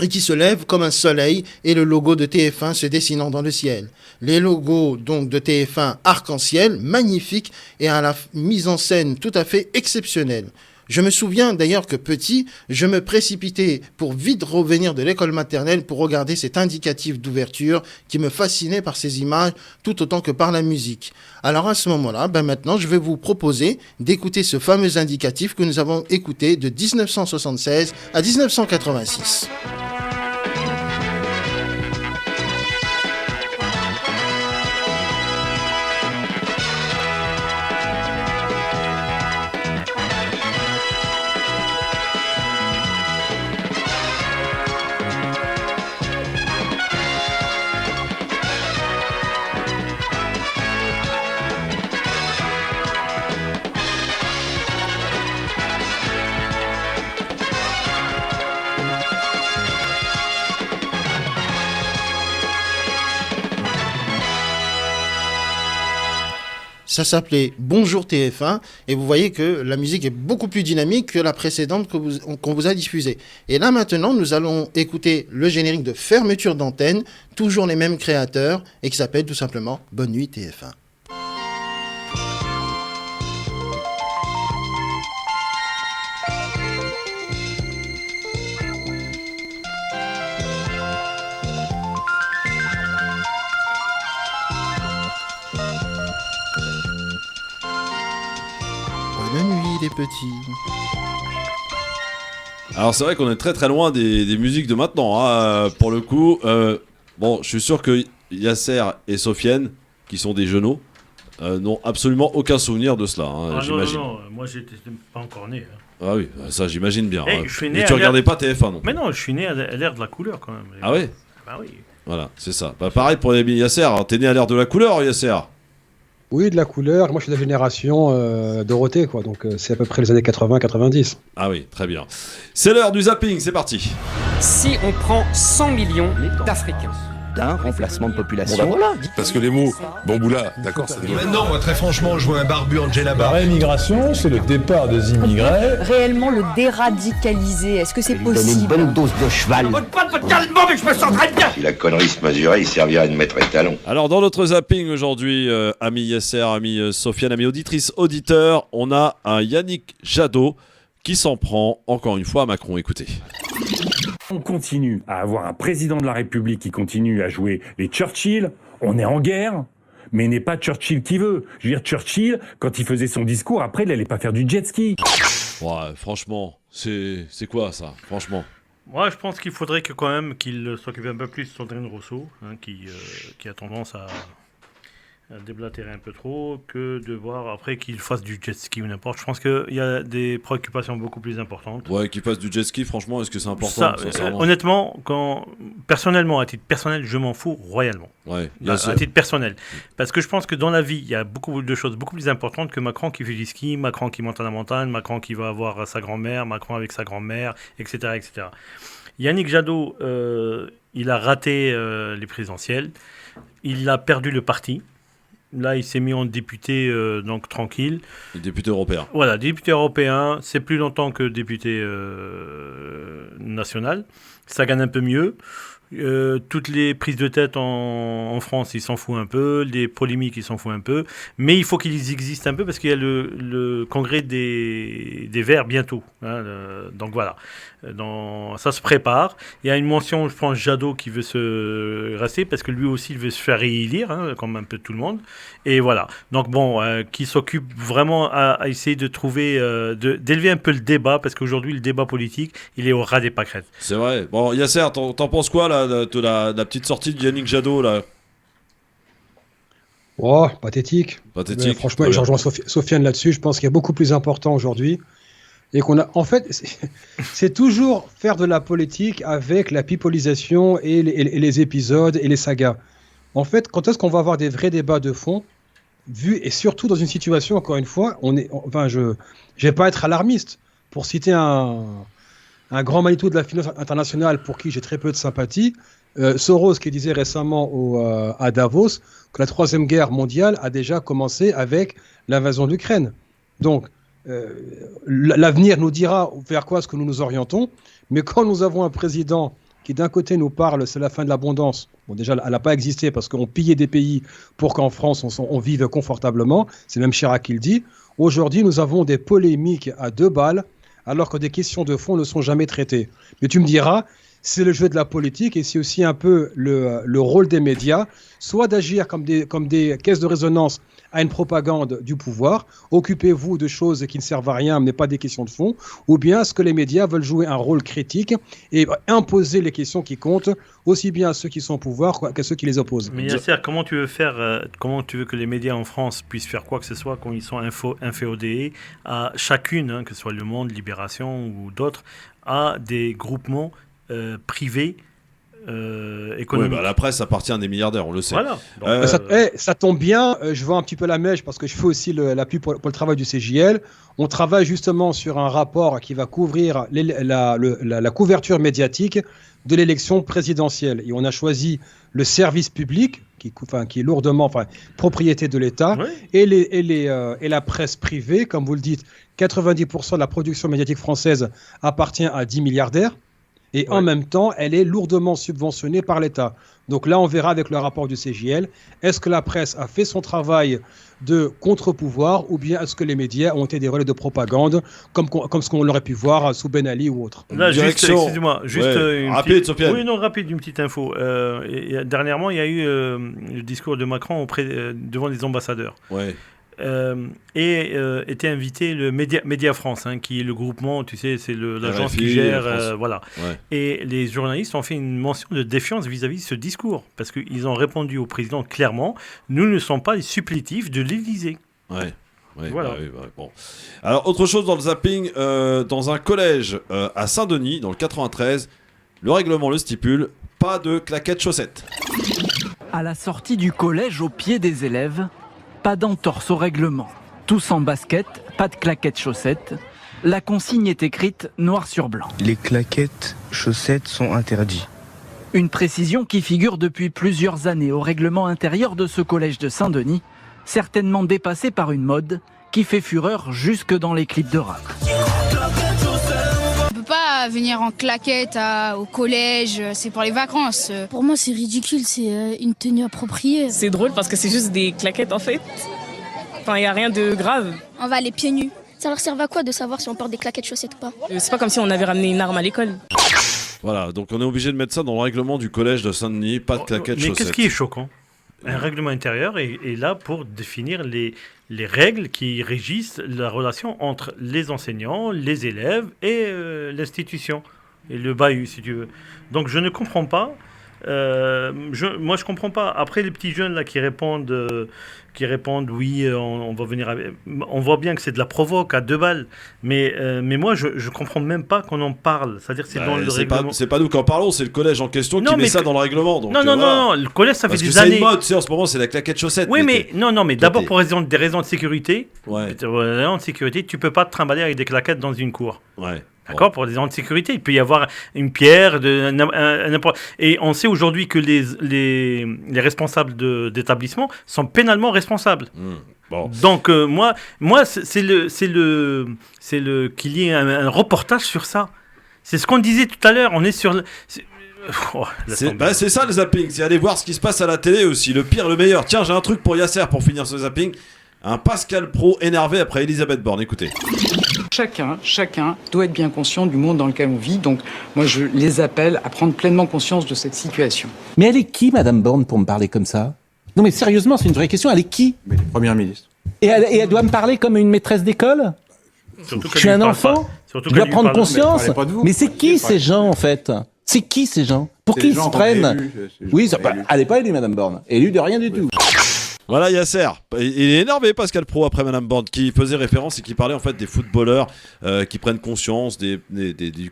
et qui se lève comme un soleil, et le logo de TF1 se dessinant dans le ciel. Les logos donc de TF1 arc-en-ciel, magnifiques, et à la mise en scène tout à fait exceptionnelle. Je me souviens d'ailleurs que petit, je me précipitais pour vite revenir de l'école maternelle pour regarder cet indicatif d'ouverture qui me fascinait par ces images tout autant que par la musique. Alors à ce moment-là, maintenant je vais vous proposer d'écouter ce fameux indicatif que nous avons écouté de 1976 à 1986. Ça s'appelait Bonjour TF1 et vous voyez que la musique est beaucoup plus dynamique que la précédente qu'on vous a diffusée. Et là maintenant, nous allons écouter le générique de fermeture d'antenne, toujours les mêmes créateurs et qui s'appelle tout simplement Bonne nuit TF1. Bonne nuit les petits. Alors c'est vrai qu'on est très très loin des musiques de maintenant, hein. Pour le coup. Bon, je suis sûr que Yasser et Sofiane, qui sont des genoux, n'ont absolument aucun souvenir de cela, hein, j'imagine. Non, moi j'étais pas encore né. Hein. Ah oui, ça j'imagine bien. Hey, Mais tu regardais pas TF1 non? Mais non, je suis né à l'ère de la couleur quand même. Ah ouais? Bah oui. Voilà, c'est ça. Bah, pareil pour les Yasser, t'es né à l'ère de la couleur, Yasser? Oui, de la couleur. Moi, je suis de la génération Dorothée, quoi. Donc, c'est à peu près les années 80-90. Ah oui, très bien. C'est l'heure du zapping, c'est parti. Si on prend 100 millions d'Africains d'un remplacement de population. Bon, ben voilà. Parce que les mots bamboula, d'accord, c'est des mots. Non, moi très franchement, je vois un barbu en djellaba. La réémigration, c'est le départ des immigrés. Réellement le déradicaliser, est-ce que c'est possible? Une bonne dose de cheval. Pas de calmement, mais je me sens très bien. Si la connerie se mesurait, il servirait de maître étalon. Alors dans notre zapping aujourd'hui, amis Yasser, amis Sofiane, amis auditrices, auditeurs, on a un Yannick Jadot qui s'en prend encore une fois à Macron. Écoutez. On continue à avoir un président de la République qui continue à jouer les Churchill. On est en guerre, mais n'est pas Churchill qui veut. Je veux dire, Churchill, quand il faisait son discours, après, il n'allait pas faire du jet ski. Ouais, franchement, c'est quoi ça, franchement? Moi, je pense qu'il faudrait que quand même qu'il s'occupe un peu plus de Sandrine Rousseau, hein, qui a tendance à déblatérer un peu trop, que de voir après qu'il fasse du jet ski ou n'importe. Je pense qu'il y a des préoccupations beaucoup plus importantes. Ouais, qu'il fasse du jet ski, franchement, est-ce que c'est important? Honnêtement, personnellement, à titre personnel, je m'en fous royalement. Ouais, à titre personnel. Parce que je pense que dans la vie, il y a beaucoup de choses beaucoup plus importantes que Macron qui fait du ski, Macron qui monte à la montagne, Macron qui va avoir sa grand-mère, Macron avec sa grand-mère, etc., etc. Yannick Jadot, il a raté les présidentielles. Il a perdu le parti. Là, il s'est mis en député, donc tranquille. Député européen. Voilà, député européen. C'est plus longtemps que député national. Ça gagne un peu mieux. Toutes les prises de tête en France, il s'en fout un peu. Les polémiques, il s'en fout un peu. Mais il faut qu'ils existent un peu parce qu'il y a le congrès des Verts bientôt. Hein, donc voilà. Ça se prépare. Il y a une mention, je pense, Jadot qui veut se rester parce que lui aussi, il veut se faire réélire, hein, comme un peu tout le monde. Et voilà. Donc bon, qui s'occupe vraiment à essayer de trouver, d'élever un peu le débat parce qu'aujourd'hui, le débat politique, il est au ras des pâquerettes. C'est vrai. Bon, Yasser, t'en penses quoi là, de la petite sortie de Yannick Jadot là? Oh, pathétique. Pathétique. Franchement, je rejoins Sofiane là-dessus. Je pense qu'il y a beaucoup plus important aujourd'hui. Et qu'on a, en fait, c'est toujours faire de la politique avec la pipolisation et les épisodes et les sagas. En fait, quand est-ce qu'on va avoir des vrais débats de fond, et surtout dans une situation, encore une fois, je vais pas être alarmiste. Pour citer un grand Manitou de la finance internationale pour qui j'ai très peu de sympathie, Soros qui disait récemment à Davos que la Troisième Guerre mondiale a déjà commencé avec l'invasion de l'Ukraine. Donc, l'avenir nous dira vers quoi est-ce que nous nous orientons, mais quand nous avons un président qui d'un côté nous parle, c'est la fin de l'abondance, bon déjà elle n'a pas existé parce qu'on pillait des pays pour qu'en France on vive confortablement, c'est même Chirac qui le dit. Aujourd'hui nous avons des polémiques à 2 balles alors que des questions de fond ne sont jamais traitées. Mais tu me diras, c'est le jeu de la politique et c'est aussi un peu le rôle des médias, soit d'agir comme des caisses de résonance à une propagande du pouvoir, occupez-vous de choses qui ne servent à rien, mais pas des questions de fond, ou bien est-ce que les médias veulent jouer un rôle critique et imposer les questions qui comptent, aussi bien à ceux qui sont au pouvoir qu'à ceux qui les opposent. Mais Yasser, comment tu veux que les médias en France puissent faire quoi que ce soit quand ils sont inféodés à chacune, hein, que ce soit Le Monde, Libération ou d'autres, à des groupements privés économique. Oui, la presse appartient à des milliardaires, on le sait. Voilà. Donc, ça tombe bien, je vends un petit peu la mèche parce que je fais aussi la pub pour le travail du CJL. On travaille justement sur un rapport qui va couvrir la couverture médiatique de l'élection présidentielle. Et on a choisi le service public, qui est lourdement propriété de l'État, et la presse privée, comme vous le dites, 90% de la production médiatique française appartient à 10 milliardaires. Et en même temps, elle est lourdement subventionnée par l'État. Donc là, on verra avec le rapport du CJL, est-ce que la presse a fait son travail de contre-pouvoir ou bien est-ce que les médias ont été des relais de propagande comme ce qu'on aurait pu voir sous Ben Ali ou autre. Là, excusez-moi, rapide, une petite info. Dernièrement, il y a eu le discours de Macron devant les ambassadeurs. Ouais. Était invité le Média France, qui est le groupement, tu sais, c'est l'agence qui gère, voilà. Ouais. Et les journalistes ont fait une mention de défiance vis-à-vis de ce discours, parce qu'ils ont répondu au président clairement, nous ne sommes pas les supplétifs de l'Élysée. Ouais. Voilà. Bon. Alors, autre chose dans le zapping, dans un collège à Saint-Denis, dans le 93, le règlement le stipule, pas de claquettes chaussettes. À la sortie du collège, au pied des élèves, pas d'entorse au règlement. Tous en basket, pas de claquettes chaussettes. La consigne est écrite noir sur blanc. Les claquettes chaussettes sont interdits. Une précision qui figure depuis plusieurs années au règlement intérieur de ce collège de Saint-Denis, certainement dépassé par une mode qui fait fureur jusque dans les clips de rap. On peut pas venir en claquette au collège, c'est pour les vacances. Pour moi, c'est ridicule, c'est une tenue appropriée. C'est drôle parce que c'est juste des claquettes en fait. Enfin, il n'y a rien de grave. On va aller pieds nus. Ça leur sert à quoi de savoir si on porte des claquettes chaussettes ou pas? C'est pas comme si on avait ramené une arme à l'école. Voilà, donc on est obligé de mettre ça dans le règlement du collège de Saint-Denis, pas de claquettes chaussettes. Mais qu'est-ce qui est choquant? Un règlement intérieur est là pour définir les règles qui régissent la relation entre les enseignants, les élèves et l'institution, et le bahut, si tu veux. Donc je ne comprends pas. Moi, je comprends pas. Après, les petits jeunes là qui répondent oui, on va venir. On voit bien que c'est de la provoque à 2 balles. Mais moi, je comprends même pas qu'on en parle. C'est-à-dire que c'est dans le règlement. C'est pas nous qui en parlons, c'est le collège en question qui met ça dans le règlement. Donc, non, le collège, ça fait des années. C'est une mode, en ce moment, c'est la claquette chaussette. Oui, mais d'abord pour des raisons de sécurité. Ouais. Tu peux pas te trimballer avec des claquettes dans une cour. Ouais. D'accord, pour des raisons de sécurité. Il peut y avoir une pierre, n'importe. Et on sait aujourd'hui que les responsables d'établissement sont pénalement responsables. Bon. Donc moi, c'est qu'il y ait un reportage sur ça. C'est ce qu'on disait tout à l'heure. On est sur. C'est ça le zapping, c'est aller voir ce qui se passe à la télé aussi. Le pire, le meilleur. Tiens, j'ai un truc pour Yasser pour finir ce zapping. Un Pascal Praud énervé après Elisabeth Borne. Écoutez. Chacun doit être bien conscient du monde dans lequel on vit. Donc, moi, je les appelle à prendre pleinement conscience de cette situation. Mais elle est qui, Madame Borne, pour me parler comme ça? Non, mais sérieusement, c'est une vraie question. Elle est qui? Mais la Première ministre. Et elle doit me parler comme une maîtresse d'école? Je suis un enfant? Je dois prendre conscience? Mais c'est qui ces gens, en fait? C'est qui ces gens? Pour qui ils se prennent? Oui, elle n'est pas élue, Madame Borne. Élue de rien du tout. Voilà Yasser, il est énervé Pascal Praud après Madame Borne qui faisait référence et qui parlait en fait des footballeurs qui prennent conscience du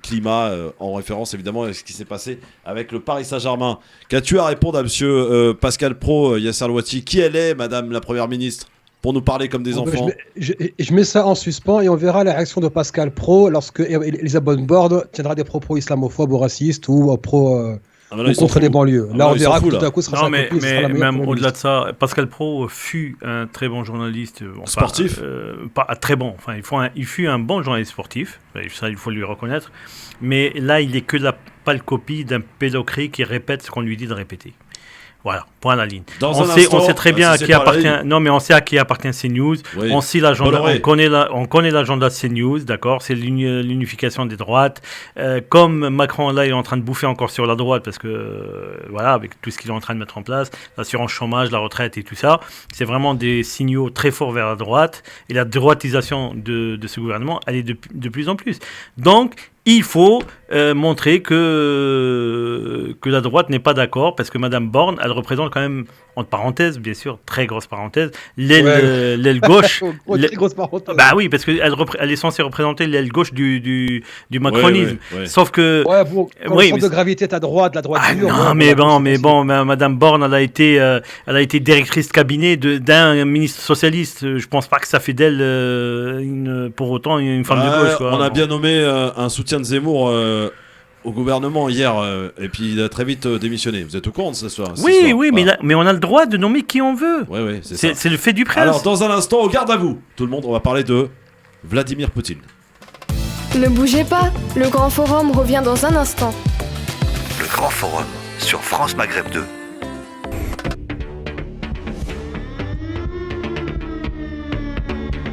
climat en référence évidemment à ce qui s'est passé avec le Paris Saint-Germain. Qu'as-tu à répondre à monsieur Pascal Praud, Yasser Louati? Qui elle est Madame la Première Ministre pour nous parler comme des enfants? Je mets ça en suspens et on verra la réaction de Pascal Praud lorsque Elisabeth Borne tiendra des propos islamophobes ou racistes ou contre les banlieues. Là, on verra que tout à coup, ce sera sa copine, mais même au-delà de ça, Pascal Praud fut un très bon journaliste sportif. Pas très bon. Enfin, il fut un bon journaliste sportif. Ça, il faut lui reconnaître. Mais là, il est que la pâle copie d'un pédocrit qui répète ce qu'on lui dit de répéter. Voilà, point à la ligne. On sait très bien à qui appartient. Non, mais on sait à qui appartient CNews. Oui. On sait l'agenda. On connaît l'agenda de CNews, d'accord. C'est l'unification des droites. Comme Macron là, il est en train de bouffer encore sur la droite parce que voilà, avec tout ce qu'il est en train de mettre en place, l'assurance chômage, la retraite et tout ça, c'est vraiment des signaux très forts vers la droite. Et la droitisation de ce gouvernement, elle est de plus en plus. Donc il faut montrer que la droite n'est pas d'accord parce que Madame Borne, elle représente quand même entre parenthèses, bien sûr, très grosse parenthèse, l'aile gauche. Très grosse parenthèse. Bah oui, parce qu'elle elle est censée représenter l'aile gauche du macronisme. Sauf que. Ouais, bon, le centre de gravité est à droite, la droite dure. Non, mais bon, Madame Borne, elle a été directrice de cabinet d'un ministre socialiste. Je pense pas que ça fait d'elle pour autant une femme de gauche. Quoi. On a bien nommé un soutien de Zemmour au gouvernement hier, et puis il a très vite démissionné. Vous êtes au courant de ce soir? Oui, mais on a le droit de nommer qui on veut. Oui, c'est le fait du prince. Alors, dans un instant, au garde à vous, tout le monde, on va parler de Vladimir Poutine. Ne bougez pas, le Grand Forum revient dans un instant. Le Grand Forum sur France Maghreb 2.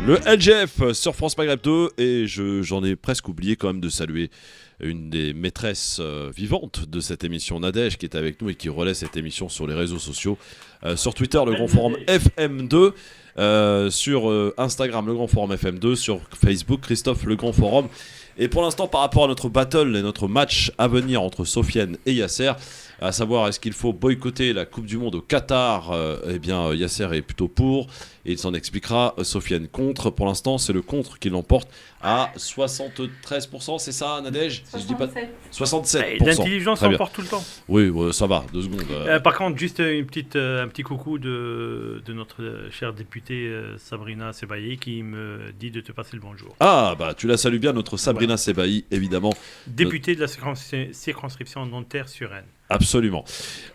Le LGF sur France Maghreb 2, et j'en ai presque oublié quand même de saluer une des maîtresses vivantes de cette émission, Nadège, qui est avec nous et qui relaie cette émission sur les réseaux sociaux. Sur Twitter, le Grand Forum FM2, sur Instagram, le Grand Forum FM2, sur Facebook, Christophe, le Grand Forum. Et pour l'instant, par rapport à notre battle et notre match à venir entre Sofiane et Yasser, à savoir est-ce qu'il faut boycotter la Coupe du Monde au Qatar, eh bien Yasser est plutôt pour, et il s'en expliquera, Sofiane contre. Pour l'instant, c'est le contre qui l'emporte à 73%, c'est ça, Nadège? Si je dis pas 67%. L'intelligence l'emporte tout le temps. Oui, ça va, 2 secondes. Par contre, juste un petit coucou de notre chère députée Sabrina Sebaï qui me dit de te passer le bonjour. Ah, bah tu la salues bien, notre Sabrina Sebaï, évidemment. Députée de la circonscription Nanterre-sur-Aisne. Absolument.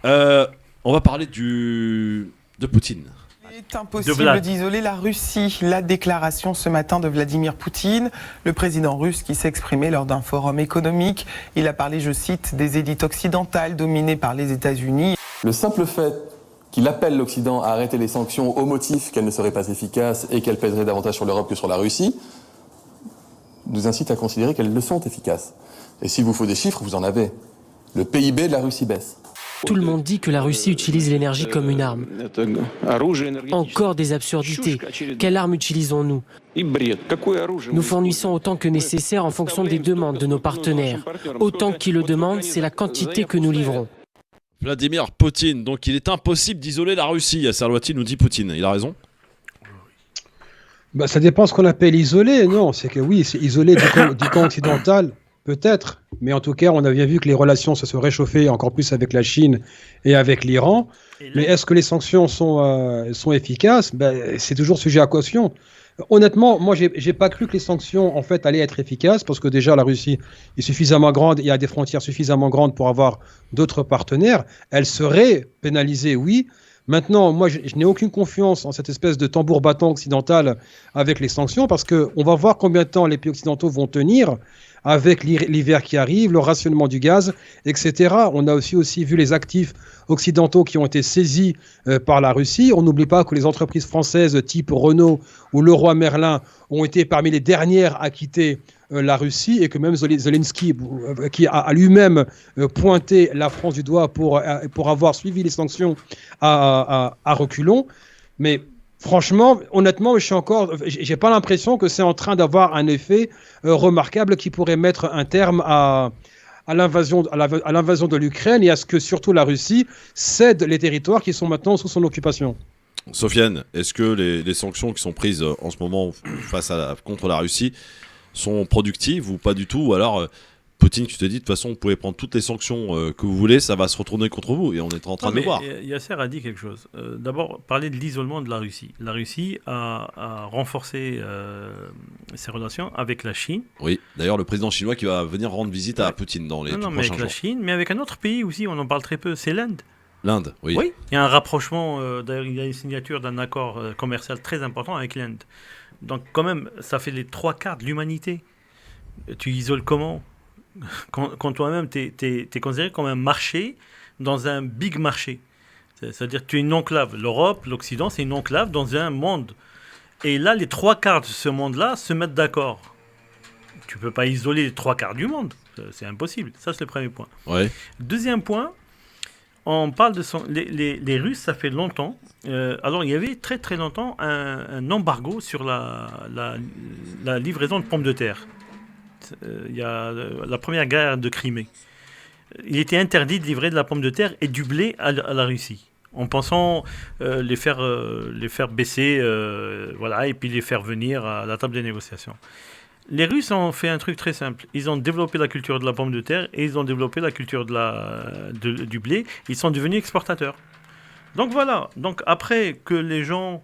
On va parler de Poutine. Il est impossible d'isoler la Russie. La déclaration ce matin de Vladimir Poutine, le président russe qui s'est exprimé lors d'un forum économique. Il a parlé, je cite, des élites occidentales dominées par les États-Unis. Le simple fait qu'il appelle l'Occident à arrêter les sanctions au motif qu'elles ne seraient pas efficaces et qu'elles pèseraient davantage sur l'Europe que sur la Russie, nous incite à considérer qu'elles le sont efficaces. Et s'il vous faut des chiffres, vous en avez. Le PIB de la Russie baisse. Tout le monde dit que la Russie utilise l'énergie comme une arme. Encore des absurdités. Quelle arme utilisons-nous? Nous fournissons autant que nécessaire en fonction des demandes de nos partenaires. Autant qu'ils le demandent, c'est la quantité que nous livrons. Vladimir Poutine, donc il est impossible d'isoler la Russie. Yasser Louati nous dit Poutine, il a raison? Bah, ça dépend ce qu'on appelle isolé. Non, c'est que oui, c'est isolé du camp occidental. Peut-être, mais en tout cas, on a bien vu que les relations se sont réchauffées encore plus avec la Chine et avec l'Iran. Mais est-ce que les sanctions sont efficaces? C'est toujours sujet à caution. Honnêtement, moi, j'ai pas cru que les sanctions en fait allaient être efficaces parce que déjà la Russie est suffisamment grande, il y a des frontières suffisamment grandes pour avoir d'autres partenaires. Elle serait pénalisée, oui. Maintenant, moi, je n'ai aucune confiance en cette espèce de tambour battant occidental avec les sanctions parce qu'on va voir combien de temps les pays occidentaux vont tenir avec l'hiver qui arrive, le rationnement du gaz, etc. On a aussi vu les actifs occidentaux qui ont été saisis par la Russie. On n'oublie pas que les entreprises françaises type Renault ou Leroy Merlin ont été parmi les dernières à quitter la Russie et que même Zelensky, qui a lui-même pointé la France du doigt pour avoir suivi les sanctions à reculons. Mais franchement, honnêtement, j'ai pas l'impression que c'est en train d'avoir un effet remarquable qui pourrait mettre un terme à l'invasion de l'Ukraine et à ce que surtout la Russie cède les territoires qui sont maintenant sous son occupation. Sofiane, est-ce que les sanctions qui sont prises en ce moment contre la Russie sont productives ou pas du tout? Ou alors Poutine, tu te dis de toute façon, vous pouvez prendre toutes les sanctions que vous voulez, ça va se retourner contre vous et on est en train de le voir. Yasser a dit quelque chose. D'abord, parler de l'isolement de la Russie. La Russie a renforcé ses relations avec la Chine. Oui, d'ailleurs, le président chinois qui va venir rendre visite à Poutine dans les prochains jours. Non, mais avec la Chine, mais avec un autre pays aussi, on en parle très peu, c'est l'Inde. L'Inde, oui. Oui, il y a un rapprochement, d'ailleurs, il y a une signature d'un accord commercial très important avec l'Inde. Donc, quand même, ça fait les 3/4 de l'humanité. Tu isoles comment? Quand toi-même, tu es considéré comme un marché dans un big marché. C'est-à-dire que tu es une enclave. L'Europe, l'Occident, c'est une enclave dans un monde. Et là, les 3/4 de ce monde-là se mettent d'accord. Tu ne peux pas isoler les 3/4 du monde. C'est impossible. Ça, c'est le premier point. Ouais. Deuxième point, on parle de les Russes, ça fait longtemps. Alors, il y avait très très longtemps un embargo sur la livraison de pommes de terre. Il y a la première guerre de Crimée. Il était interdit de livrer de la pomme de terre et du blé à la Russie. en pensant les faire baisser, voilà, et puis les faire venir à la table des négociations. Les Russes ont fait un truc très simple. Ils ont développé la culture de la pomme de terre et ils ont développé la culture du blé. Ils sont devenus exportateurs. Donc voilà. Donc après que les gens...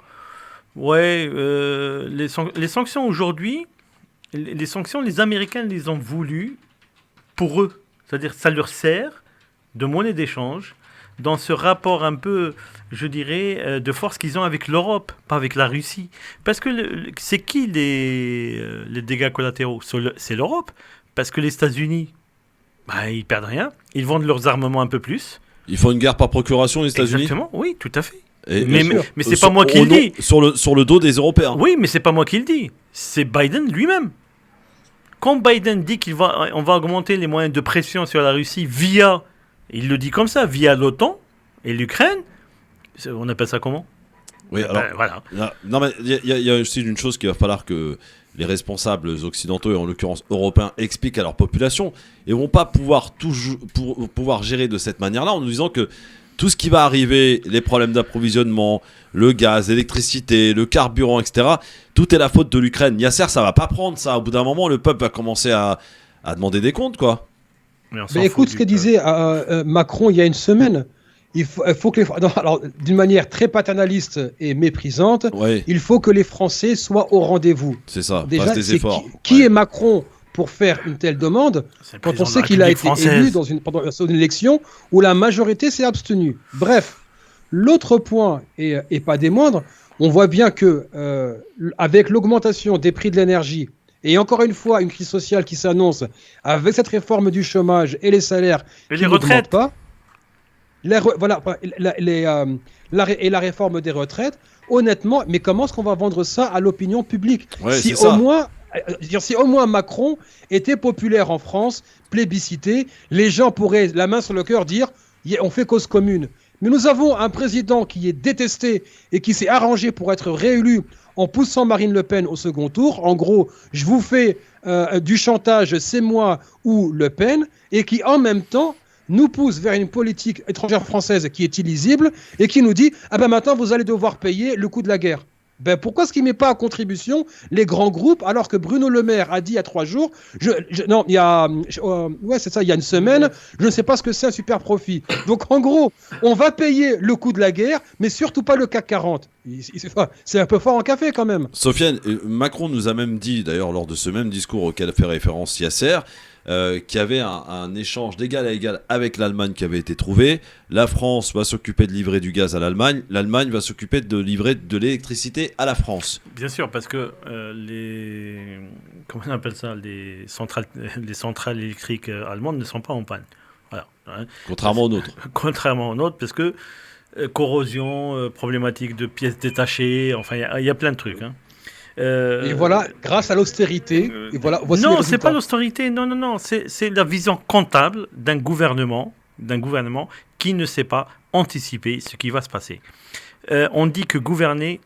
les sanctions aujourd'hui, les sanctions, les Américains les ont voulues pour eux. C'est-à-dire que ça leur sert de monnaie d'échange dans ce rapport un peu, je dirais, de force qu'ils ont avec l'Europe, pas avec la Russie. Parce que c'est qui les dégâts collatéraux ? C'est l'Europe. Parce que les États-Unis, ils perdent rien. Ils vendent leurs armements un peu plus. Ils font une guerre par procuration, les États-Unis ? Exactement, oui, tout à fait. Mais c'est pas moi qui le dis. Sur le dos des Européens. Oui, mais c'est pas moi qui le dis. C'est Biden lui-même. Quand Biden dit qu'on va augmenter les moyens de pression sur la Russie via... Il le dit comme ça, via l'OTAN et l'Ukraine. On appelle ça comment ? Oui, alors, voilà. Non, mais il y a aussi une chose qu'il va falloir que les responsables occidentaux, et en l'occurrence européens, expliquent à leur population. Et vont pas pouvoir gérer de cette manière-là en nous disant que tout ce qui va arriver, les problèmes d'approvisionnement, le gaz, l'électricité, le carburant, etc., tout est la faute de l'Ukraine. Yasser, ça va pas prendre ça. Au bout d'un moment, le peuple va commencer à demander des comptes, quoi. Mais écoute ce que disait Macron il y a une semaine. Il faut que alors, d'une manière très paternaliste et méprisante, il faut que les Français soient au rendez-vous. C'est ça, déjà, fasse des efforts. Qui est Macron pour faire une telle demande quand on sait qu'il a été élu pendant une élection où la majorité s'est abstenue. Bref, l'autre point, et pas des moindres, on voit bien que avec l'augmentation des prix de l'énergie, et encore une fois, une crise sociale qui s'annonce avec cette réforme du chômage et les salaires et les retraites pas. Et la réforme des retraites, honnêtement, mais comment est-ce qu'on va vendre ça à l'opinion publique ? Si au moins Macron était populaire en France, plébiscité, les gens pourraient, la main sur le cœur, dire on fait cause commune. Mais nous avons un président qui est détesté et qui s'est arrangé pour être réélu en poussant Marine Le Pen au second tour. En gros, je vous fais du chantage, c'est moi ou Le Pen, et qui en même temps nous pousse vers une politique étrangère française qui est illisible et qui nous dit maintenant vous allez devoir payer le coût de la guerre. Pourquoi est-ce qu'il ne met pas en contribution les grands groupes alors que Bruno Le Maire a dit il y a 3 jours, il y a une semaine, je ne sais pas ce que c'est un super profit. Donc en gros, on va payer le coût de la guerre, mais surtout pas le CAC 40. C'est un peu fort en café quand même. Sofiane, Macron nous a même dit, d'ailleurs lors de ce même discours auquel fait référence Yasser, qu'il y avait un échange d'égal à égal avec l'Allemagne qui avait été trouvé. La France va s'occuper de livrer du gaz à l'Allemagne. L'Allemagne va s'occuper de livrer de l'électricité à la France. Bien sûr, parce que comment on appelle ça, les centrales électriques allemandes ne sont pas en panne. Voilà. Contrairement aux nôtres. Contrairement aux nôtres, parce que corrosion, problématique de pièces détachées, enfin, il y a plein de trucs. Et voilà, grâce à l'austérité. Et voilà, non, c'est pas l'austérité. Non. C'est la vision comptable d'un gouvernement qui ne sait pas anticiper ce qui va se passer. On dit que gouverner,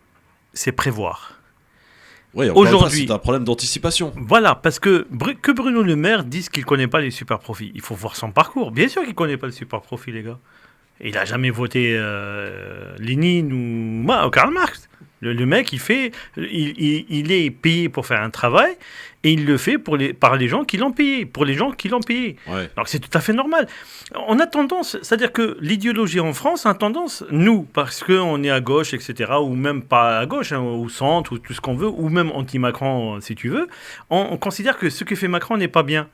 c'est prévoir. Oui, aujourd'hui, c'est un problème d'anticipation. Voilà, parce que Bruno Le Maire dise qu'il ne connaît pas les super profits. Il faut voir son parcours. Bien sûr qu'il ne connaît pas les super profits, les gars. Il n'a jamais voté Lénine ou Karl Marx. Le mec, il est payé pour faire un travail et il le fait par les gens qui l'ont payé, pour les gens qui l'ont payé. Ouais. Donc c'est tout à fait normal. On a tendance, c'est-à-dire que l'idéologie en France a tendance, nous, parce qu'on est à gauche, etc., ou même pas à gauche, au centre, ou tout ce qu'on veut, ou même anti-Macron, si tu veux, on considère que ce que fait Macron n'est pas bien.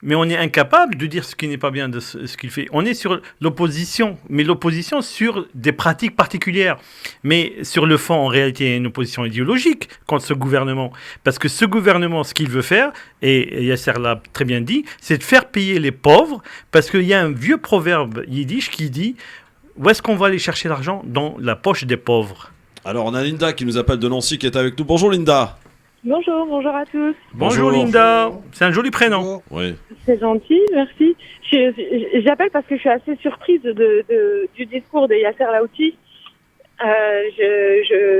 Mais on est incapable de dire ce qui n'est pas bien de ce qu'il fait. On est sur l'opposition, mais l'opposition sur des pratiques particulières. Mais sur le fond, en réalité, il y a une opposition idéologique contre ce gouvernement. Parce que ce gouvernement, ce qu'il veut faire, et Yasser l'a très bien dit, c'est de faire payer les pauvres, parce qu'il y a un vieux proverbe yiddish qui dit « Où est-ce qu'on va aller chercher l'argent ? Dans la poche des pauvres. » Alors, on a Linda qui nous appelle de Nancy, qui est avec nous. Bonjour Linda. Bonjour à tous. Bonjour Linda, c'est un joli prénom. Oui. C'est gentil, merci. J'appelle parce que je suis assez surprise du discours de Yasser Laouti.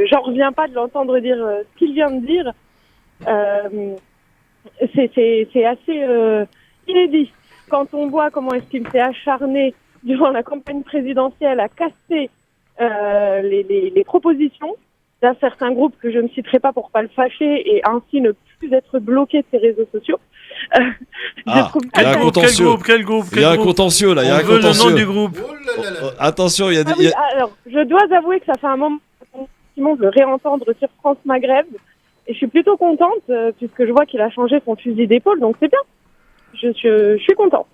J'en reviens pas de l'entendre dire ce qu'il vient de dire. C'est assez inédit. Quand on voit comment est-ce qu'il s'est acharné durant la campagne présidentielle à casser les propositions d'un certain groupe que je ne citerai pas pour pas le fâcher et ainsi ne plus être bloqué de ses réseaux sociaux. Il y a un contentieux. Quel groupe Il y a un contentieux là. Il y a un On veut contentieux. le nom du groupe. Attention, il y a des. Alors, je dois avouer que ça fait un moment que je le réentendre sur France Maghreb et je suis plutôt contente puisque je vois qu'il a changé son fusil d'épaule, donc c'est bien. Je suis contente.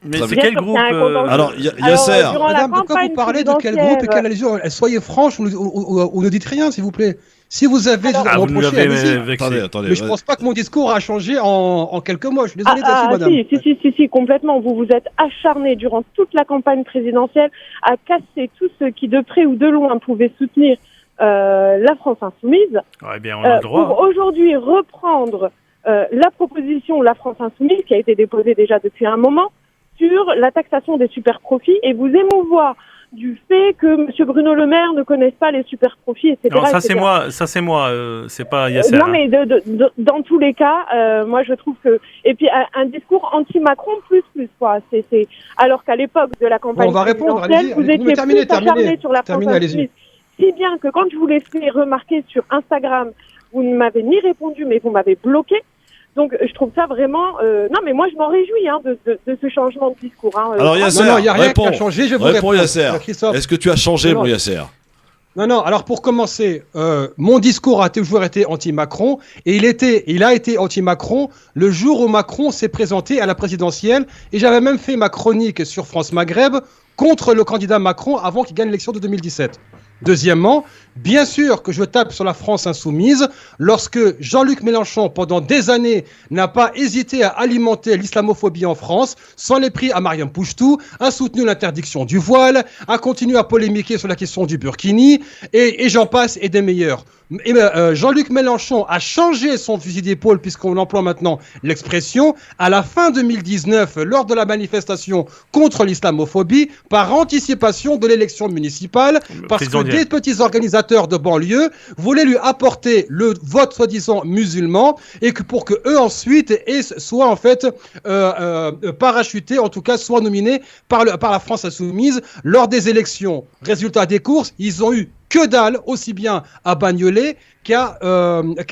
Mais c'est quel groupe Alors, Yasser. Madame, de quoi vous parlez, de quel groupe et quelle allusion? Soyez franche ou ne dites rien, s'il vous plaît. Si vous avez reproché, attendez. Mais je pense pas que mon discours a changé en quelques mois. Je suis désolé là-dessus, madame. Si, complètement. Vous vous êtes acharné durant toute la campagne présidentielle à casser tous ceux qui, de près ou de loin, pouvaient soutenir la France Insoumise. Ouais, bien, on a le droit. Pour aujourd'hui reprendre la proposition La France Insoumise, qui a été déposée déjà depuis un moment, sur la taxation des super-profits et vous émouvoir du fait que M. Bruno Le Maire ne connaisse pas les super-profits, etc. Non, ça c'est moi, c'est pas Yasser. Non, mais dans tous les cas, moi je trouve que... Et puis un discours anti-Macron plus, quoi. Alors qu'à l'époque de la campagne on va répondre, allez-y, vous étiez plus acharné sur la France Insoumise. Si bien que quand je vous l'ai fait remarquer sur Instagram, vous ne m'avez ni répondu, mais vous m'avez bloqué. Donc, je trouve ça vraiment... Non, mais moi, je m'en réjouis de ce changement de discours. Alors, Yasser, il n'y a rien qui a changé, je vous réponds. Yasser. Est-ce que tu as changé, mon Yasser? Non, alors pour commencer, mon discours a toujours été anti-Macron, et il a été anti-Macron le jour où Macron s'est présenté à la présidentielle, et j'avais même fait ma chronique sur France Maghreb contre le candidat Macron avant qu'il gagne l'élection de 2017. Deuxièmement, bien sûr que je tape sur la France insoumise lorsque Jean-Luc Mélenchon, pendant des années, n'a pas hésité à alimenter l'islamophobie en France, s'en est pris à Mariam Pouchtou, a soutenu l'interdiction du voile, a continué à polémiquer sur la question du burkini, et j'en passe et des meilleurs. Jean-Luc Mélenchon a changé son fusil d'épaule, puisqu'on emploie maintenant l'expression, à la fin 2019, lors de la manifestation contre l'islamophobie, par anticipation de l'élection municipale, parce que des petits organisateurs de banlieue voulaient lui apporter le vote soi-disant musulman, et que pour que eux ensuite soient en fait parachutés, en tout cas soient nominés par la France Insoumise lors des élections. Résultat des courses, ils ont eu que dalle, aussi bien à Bagnolet qu'à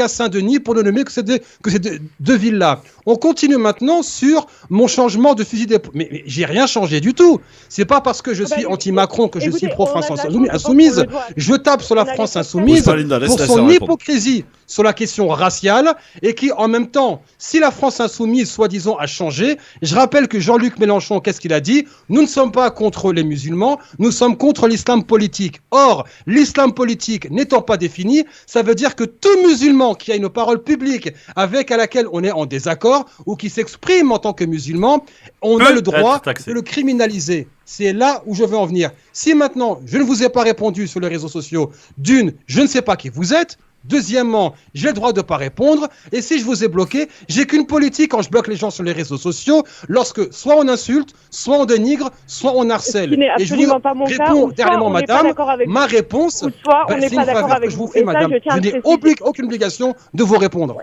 Saint-Denis, pour ne nommer que ces deux villes-là. On continue maintenant sur mon changement de fusil d'épaule. Mais j'ai rien changé du tout. C'est pas parce que je suis anti-Macron que je suis pro-France Insoumise. Je tape sur la France Insoumise pour son hypocrisie sur la question raciale, et qui, en même temps, si la France Insoumise, soi-disant, a changé, je rappelle que Jean-Luc Mélenchon, qu'est-ce qu'il a dit? Nous ne sommes pas contre les musulmans, nous sommes contre l'islam politique. Or, l'islam politique n'étant pas défini, ça veut dire que tout musulman qui a une parole publique à laquelle on est en désaccord ou qui s'exprime en tant que musulman, on a le droit de le criminaliser. C'est là où je veux en venir. Si maintenant, je ne vous ai pas répondu sur les réseaux sociaux, d'une, je ne sais pas qui vous êtes. Deuxièmement, j'ai le droit de ne pas répondre. Et si je vous ai bloqué, j'ai qu'une politique quand je bloque les gens sur les réseaux sociaux, lorsque soit on insulte, soit on dénigre, soit on harcèle. Et je vous réponds dernièrement, madame, ma réponse, c'est une faveur que je vous fais, madame. Je n'ai aucune obligation de vous répondre.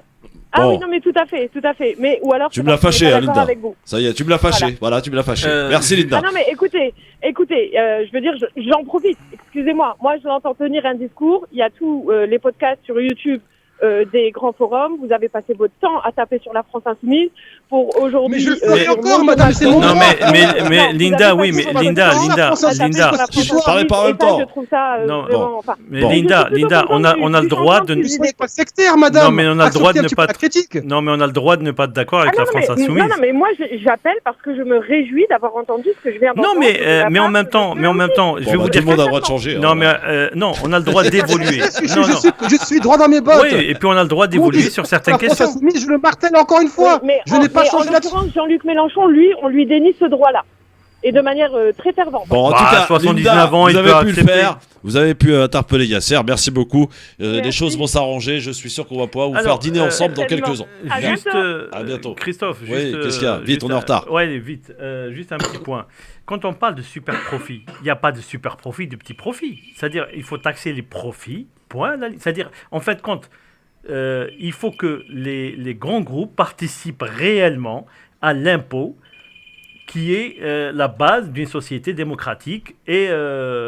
Ah bon. Oui, non, mais tout à fait. Mais, ou alors, tu me l'as fâché, Linda. Ça y est, tu me l'as fâché. Voilà, tu me l'as fâché. Merci, Linda. Ah non, mais écoutez, je veux dire, j'en profite. Excusez-moi. Moi, je l'entends tenir un discours. Il y a tous les podcasts sur YouTube des grands forums. Vous avez passé votre temps à taper sur la France Insoumise pour aujourd'hui. Mais je le ferai encore, madame, c'est mon droit. Non, mais Linda, oui, mais Linda. Parlez pas en même temps. Je trouve ça vraiment... Mais Linda, on a le droit de... Ne soyez pas sectaire, madame. Non, mais on a le droit de ne pas... Non, mais on a le droit de ne pas être d'accord avec la France Insoumise. Non, mais moi, j'appelle parce que je me réjouis d'avoir entendu ce que je viens d'entendre. Non, mais en même temps, je vais vous dire... Tout le monde a le droit de changer. Non, mais non, on a le droit d'évoluer. Je suis droit dans mes bottes. Oui, et puis on a le droit d'évoluer sur certaines questions. Je le martèle encore une fois. Je n'ai pas changé là-dessus. Jean-Luc Mélenchon, lui, on lui dénie ce droit-là. Et de manière très fervente. Bon, en tout cas, 79 ans, vous avez pu le faire. Vous avez pu interpeller Yasser. Merci beaucoup. Les choses vont s'arranger. Je suis sûr qu'on va pouvoir vous faire dîner ensemble dans quelques ans. À bientôt. Christophe, oui, qu'est-ce qu'il y a? Vite, on est en retard. Oui, vite. Juste un petit point. Quand on parle de super profit, il n'y a pas de super profit, de petit profit. C'est-à-dire, il faut taxer les profits. Point. C'est-à-dire, en fait, il faut que les grands groupes participent réellement à l'impôt qui est la base d'une société démocratique. Et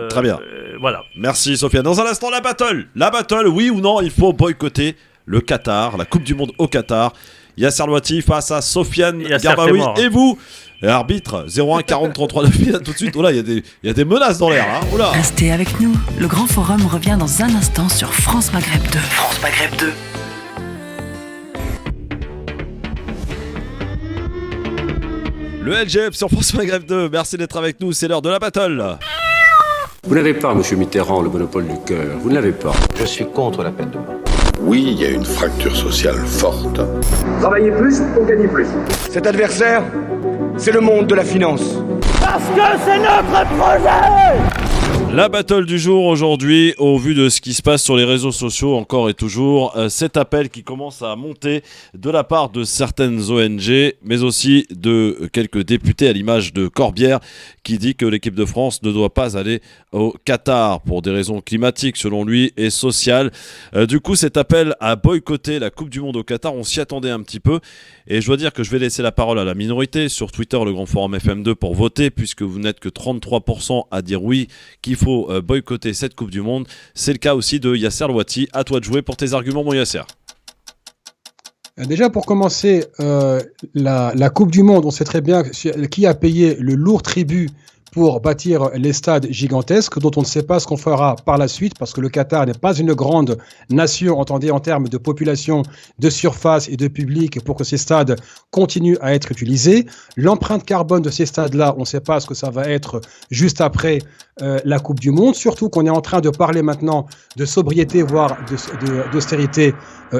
très bien. Voilà. Merci Sofiane. Dans un instant, la battle, oui ou non, il faut boycotter le Qatar, la Coupe du Monde au Qatar. Yasser Louati face à Sofiane Garbaoui. Et vous, arbitre 01 40 33 2000, tout de suite. Oh là, il y a des menaces dans l'air. Hein. Oh là. Restez avec nous. Le Grand Forum revient dans un instant sur France Maghreb 2. France Maghreb 2. Le LGF sur France Maghreb 2. Merci d'être avec nous. C'est l'heure de la battle. Vous n'avez pas, monsieur Mitterrand, le monopole du cœur. Vous ne l'avez pas. Je suis contre la peine de mort. Oui, il y a une fracture sociale forte. Travailler plus pour gagner plus. Cet adversaire, c'est le monde de la finance. Parce que c'est notre projet! La battle du jour aujourd'hui, au vu de ce qui se passe sur les réseaux sociaux encore et toujours, cet appel qui commence à monter de la part de certaines ONG, mais aussi de quelques députés à l'image de Corbière, qui dit que l'équipe de France ne doit pas aller au Qatar pour des raisons climatiques selon lui et sociales. Du coup, cet appel à boycotter la Coupe du Monde au Qatar, on s'y attendait un petit peu. Et je dois dire que je vais laisser la parole à la minorité sur Twitter, le Grand Forum FM2, pour voter, puisque vous n'êtes que 33% à dire oui, qu'il faut boycotter cette Coupe du Monde. C'est le cas aussi de Yasser Louati. À toi de jouer pour tes arguments, mon Yasser. Déjà, pour commencer, la Coupe du Monde, on sait très bien qui a payé le lourd tribut pour bâtir les stades gigantesques, dont on ne sait pas ce qu'on fera par la suite, parce que le Qatar n'est pas une grande nation, entendez, en termes de population, de surface et de public, pour que ces stades continuent à être utilisés. L'empreinte carbone de ces stades-là, on ne sait pas ce que ça va être juste après la Coupe du Monde, surtout qu'on est en train de parler maintenant de sobriété, voire d'austérité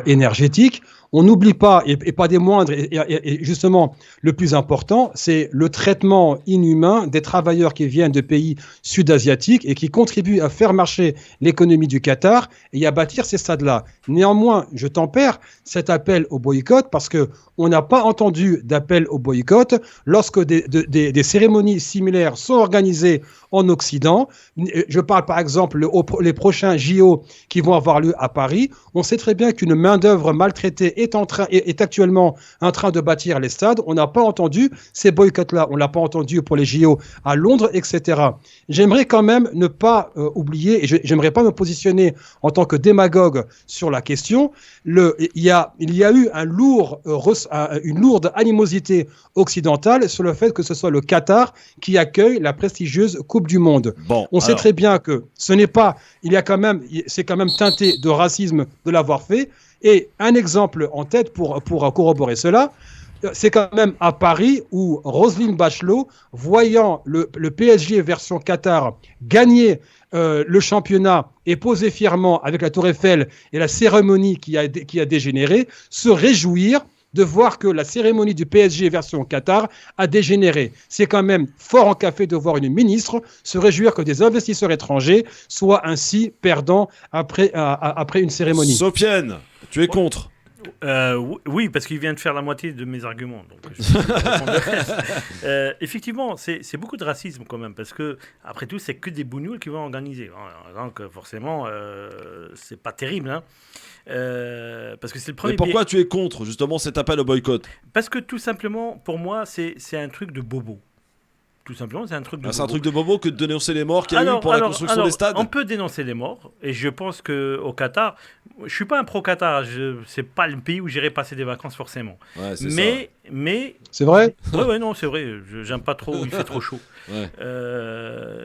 énergétique. On n'oublie pas, et pas des moindres, et justement le plus important, c'est le traitement inhumain des travailleurs qui viennent de pays sud-asiatiques et qui contribuent à faire marcher l'économie du Qatar et à bâtir ces stades-là. Néanmoins, je tempère cet appel au boycott parce qu'on n'a pas entendu d'appel au boycott lorsque des cérémonies similaires sont organisées en Occident. Je parle par exemple les prochains JO qui vont avoir lieu à Paris. On sait très bien qu'une main-d'œuvre maltraitée est actuellement en train de bâtir les stades. On n'a pas entendu ces boycotts-là. On ne l'a pas entendu pour les JO à Londres, etc. J'aimerais quand même ne pas oublier, et j'aimerais pas me positionner en tant que démagogue sur la question. Il y a eu une lourde animosité occidentale sur le fait que ce soit le Qatar qui accueille la prestigieuse Coupe du Monde. On sait très bien que c'est quand même teinté de racisme de l'avoir fait. Et un exemple en tête pour corroborer cela, c'est quand même à Paris où Roselyne Bachelot, voyant le PSG version Qatar gagner le championnat et poser fièrement avec la Tour Eiffel et la cérémonie qui a dégénéré, se réjouir de voir que la cérémonie du PSG version Qatar a dégénéré. C'est quand même fort en café de voir une ministre se réjouir que des investisseurs étrangers soient ainsi perdants après une cérémonie. Sofiane, tu es contre? Oui, parce qu'il vient de faire la moitié de mes arguments. Donc effectivement, c'est beaucoup de racisme quand même, parce que après tout, c'est que des bougnoules qui vont organiser. Donc forcément, c'est pas terrible. Hein. Parce que c'est le premier. Mais pourquoi tu es contre justement cet appel au boycott? Parce que tout simplement, pour moi, c'est un truc de bobo. Tout simplement, c'est un truc de bobo. C'est un truc de bobo que de dénoncer les morts qu'il y a eu pour la construction des stades. On peut dénoncer les morts, et je pense qu'au Qatar, je suis pas un pro-Qatar, c'est pas le pays où j'irai passer des vacances forcément. Ouais, mais c'est vrai. Ouais, non, c'est vrai. J'aime pas trop, il fait trop chaud. Ouais.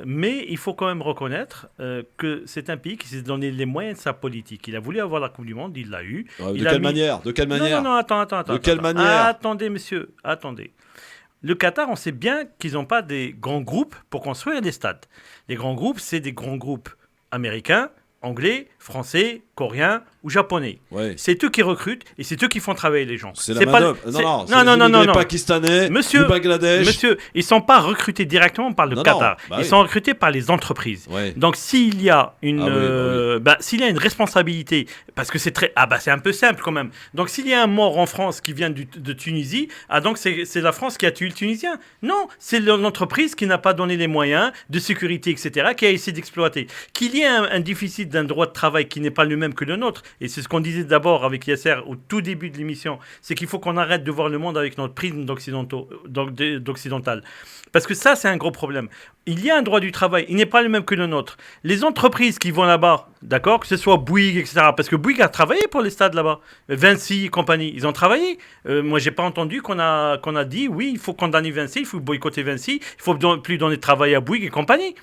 Mais il faut quand même reconnaître que c'est un pays qui s'est donné les moyens de sa politique. Il a voulu avoir la Coupe du Monde, il l'a eu. De quelle manière? Non, attends. De quelle manière? Attendez, monsieur, attendez. Le Qatar, on sait bien qu'ils n'ont pas des grands groupes pour construire des stades. Les grands groupes, c'est des grands groupes américains, anglais, français, coréens ou japonais. Ouais. C'est eux qui recrutent et c'est eux qui font travailler les gens. C'est la main-d'œuvre. Non. Les Pakistanais, du Bangladesh. Monsieur, ils ne sont pas recrutés directement par le Qatar. Ils sont recrutés par les entreprises. Ouais. Donc s'il y a une responsabilité, parce que c'est c'est un peu simple quand même. Donc s'il y a un mort en France qui vient de Tunisie, donc c'est la France qui a tué le Tunisien. Non, c'est l'entreprise qui n'a pas donné les moyens de sécurité, etc., qui a essayé d'exploiter. Qu'il y ait un déficit d'un droit de travail qui n'est pas le même que le nôtre, et c'est ce qu'on disait d'abord avec Yasser au tout début de l'émission, c'est qu'il faut qu'on arrête de voir le monde avec notre prisme d'occidental. Parce que ça, c'est un gros problème. Il y a un droit du travail, il n'est pas le même que le nôtre. Les entreprises qui vont là-bas, d'accord, que ce soit Bouygues, etc., parce que Bouygues a travaillé pour les stades là-bas, Vinci et compagnie, ils ont travaillé. Moi, j'ai pas entendu qu'on a dit, oui, il faut condamner Vinci, il faut boycotter Vinci, il faut plus donner de travail à Bouygues et compagnie.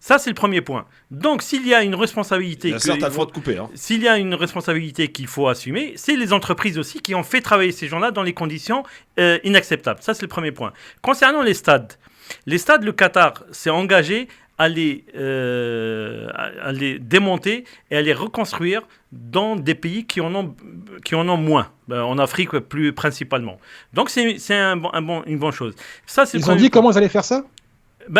Ça, c'est le premier point. Donc, s'il y a une responsabilité... S'il y a une responsabilité qu'il faut assumer, c'est les entreprises aussi qui ont fait travailler ces gens-là dans les conditions inacceptables. Ça, c'est le premier point. Concernant les stades, le Qatar s'est engagé à les démonter et à les reconstruire dans des pays qui en ont moins. En Afrique, plus principalement. Donc, c'est une bonne chose. Ça, c'est Ils ont dit comment ils allaient faire ça ?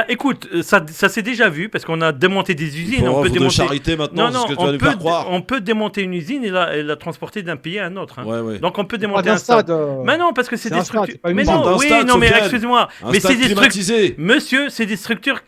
Écoute, ça s'est déjà vu parce qu'on a démonté des usines. On peut démonter... de charité maintenant, c'est ce que tu vas nous faire croire. On peut démonter une usine et la transporter d'un pays à un autre. Hein. Ouais. Donc on peut démonter un stade. Mais non, parce que c'est des structures. Mais non, mais excuse-moi. Mais c'est des structures. Monsieur, c'est des structures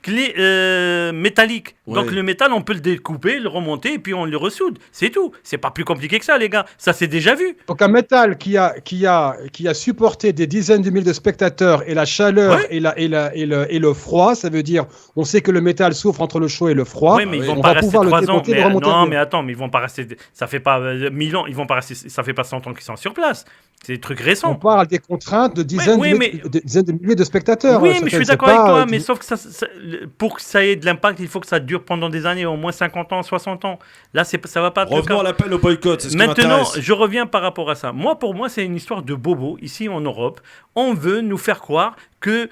métalliques. Donc le métal, on peut le découper, le remonter et puis on le ressoude. C'est tout. C'est pas plus compliqué que ça, les gars. Ça s'est déjà vu. Donc un métal qui a supporté des dizaines de milliers de spectateurs et la chaleur et le froid. Ça veut dire, on sait que le métal souffre entre le chaud et le froid. Oui, mais ils vont pas rester 3 ans. Mais attends, mais ils vont pas rester. Ça fait pas 1000 ans. Ils vont pas rester. Ça fait pas 100 ans qu'ils sont sur place. C'est des trucs récents. On parle des contraintes de dizaines de milliers de spectateurs. Oui, mais je suis d'accord avec toi. Mais sauf que pour que ça ait de l'impact, il faut que ça dure pendant des années, au moins 50 ans, 60 ans. Là, ça va pas. Revenons à l'appel au boycott. C'est ce Maintenant, qui je reviens par rapport à ça. Pour moi, c'est une histoire de bobo ici en Europe. On veut nous faire croire que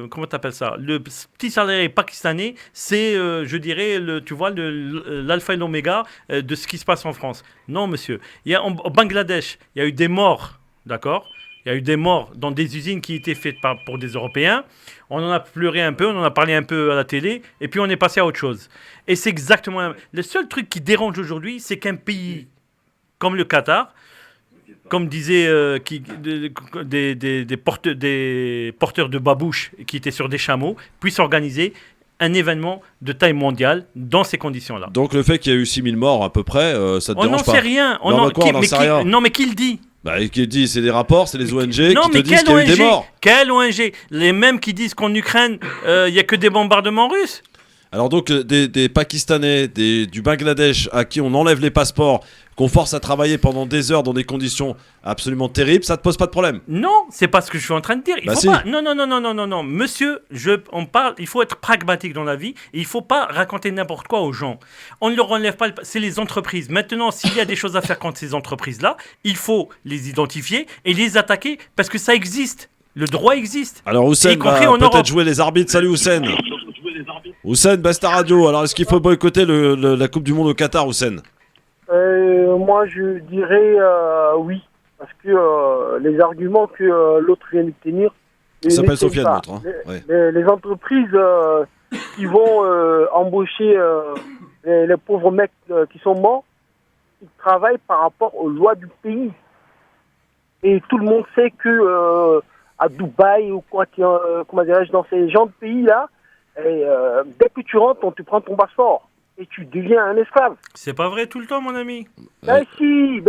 comment t'appelles ça, le petit salarié pakistanais, c'est, je dirais, l'alpha et l'oméga de ce qui se passe en France. Non, monsieur. Au Bangladesh, il y a eu des morts, d'accord ? Il y a eu des morts dans des usines qui étaient faites pour des Européens. On en a pleuré un peu, on en a parlé un peu à la télé, et puis on est passé à autre chose. Et c'est exactement... Le seul truc qui dérange aujourd'hui, c'est qu'un pays comme le Qatar, comme disaient des porteurs de babouches qui étaient sur des chameaux, puissent organiser un événement de taille mondiale dans ces conditions-là. Donc le fait qu'il y a eu 6000 morts à peu près, ça te dérange pas ? On n'en sait rien. Non, mais qui le dit ? Qui dit, c'est des rapports, c'est les ONG qui te disent qu'il y a eu des morts. Quelle ONG ? Les mêmes qui disent qu'en Ukraine, il n'y a que des bombardements russes. Alors donc des Pakistanais, du Bangladesh à qui on enlève les passeports, qu'on force à travailler pendant des heures dans des conditions absolument terribles, ça te pose pas de problème ? Non, c'est pas ce que je suis en train de dire. Il faut pas. Non, monsieur, on parle. Il faut être pragmatique dans la vie et il faut pas raconter n'importe quoi aux gens. On ne leur enlève pas. C'est les entreprises. Maintenant, s'il y a des choses à faire contre ces entreprises-là, il faut les identifier et les attaquer parce que ça existe. Le droit existe. Alors Houssen va peut-être jouer les arbitres. Salut Houssen. Houssen, Basta Radio. Alors est-ce qu'il faut boycotter la Coupe du Monde au Qatar, Houssen ? Moi je dirais oui, parce que les arguments que l'autre vient de tenir. Ça s'appelle Sofiane, l'autre. Hein. Les entreprises qui vont embaucher les pauvres mecs qui sont morts, ils travaillent par rapport aux lois du pays. Et tout le monde sait que à Dubaï ou comment dirais-je, dans ces genres de pays-là, dès que tu rentres, on te prend ton passeport. Et tu deviens un esclave. C'est pas vrai tout le temps, mon ami. Ben si.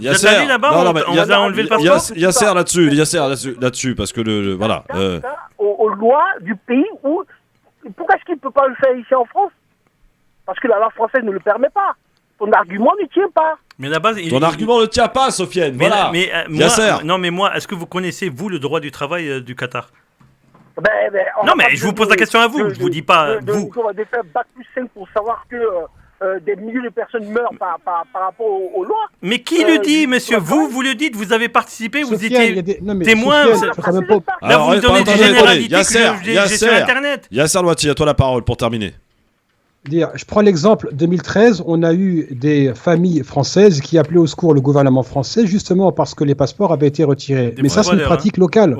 Yasser, là-bas, on a enlevé le passeport. Yasser là-dessus, parce que voilà. Aux lois du pays où... Pourquoi est-ce qu'il ne peut pas le faire ici en France ? Parce que la loi française ne le permet pas. Ton argument ne tient pas. Mais là-bas, ton argument ne tient pas, Sofiane. Voilà. Mais moi, est-ce que vous connaissez, vous, le droit du travail du Qatar ? Non, mais je vous pose la question à vous, je vous dis pas vous. On va faire bac+5 pour savoir que des milliers de personnes meurent par rapport aux lois. Mais qui le dit, monsieur ? Vous le dites, vous avez participé, vous étiez témoin. Là, vous me donnez des généralités que j'ai sur Internet. Yasser Louati, à toi la parole pour terminer. Je prends l'exemple 2013, on a eu des familles françaises qui appelaient au secours le gouvernement français justement parce que les passeports avaient été retirés. Mais ça, c'est une pratique locale.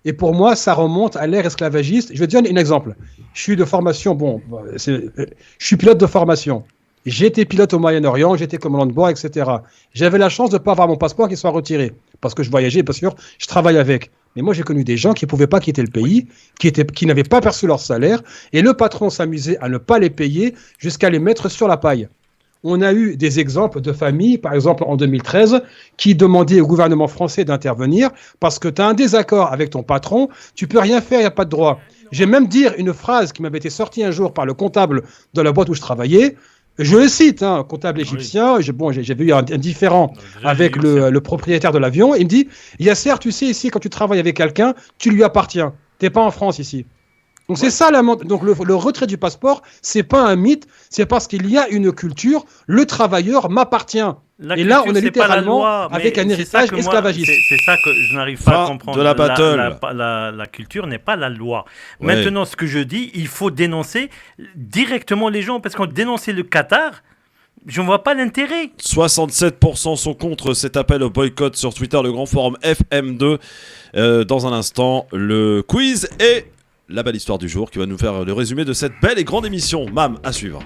Et pour moi, ça remonte à l'ère esclavagiste. Je vais te donner un exemple. Je suis de formation, je suis pilote de formation. J'étais pilote au Moyen-Orient, j'étais commandant de bord, etc. J'avais la chance de ne pas avoir mon passeport qui soit retiré. Parce que je voyageais, bien sûr, je travaille avec. Mais moi, j'ai connu des gens qui ne pouvaient pas quitter le pays, qui n'avaient pas perçu leur salaire, et le patron s'amusait à ne pas les payer jusqu'à les mettre sur la paille. On a eu des exemples de familles, par exemple en 2013, qui demandaient au gouvernement français d'intervenir parce que tu as un désaccord avec ton patron, tu peux rien faire, il n'y a pas de droit. J'ai même dire une phrase qui m'avait été sortie un jour par le comptable de la boîte où je travaillais. Je le cite, un comptable égyptien. J'avais eu un différend avec le propriétaire de l'avion. Il me dit, Yasser, tu sais, ici, quand tu travailles avec quelqu'un, tu lui appartiens. Tu n'es pas en France ici. Donc c'est ça donc le retrait du passeport, c'est pas un mythe, c'est parce qu'il y a une culture, le travailleur m'appartient. Et là, on est littéralement avec un héritage esclavagiste. C'est ça que je n'arrive pas à comprendre. De la battle. La culture n'est pas la loi. Ouais. Maintenant, ce que je dis, il faut dénoncer directement les gens, parce qu'on dénonçait le Qatar. Je ne vois pas l'intérêt. 67% sont contre cet appel au boycott sur Twitter, le grand forum FM2. Dans un instant, le quiz et la belle histoire du jour qui va nous faire le résumé de cette belle et grande émission. Mam, à suivre.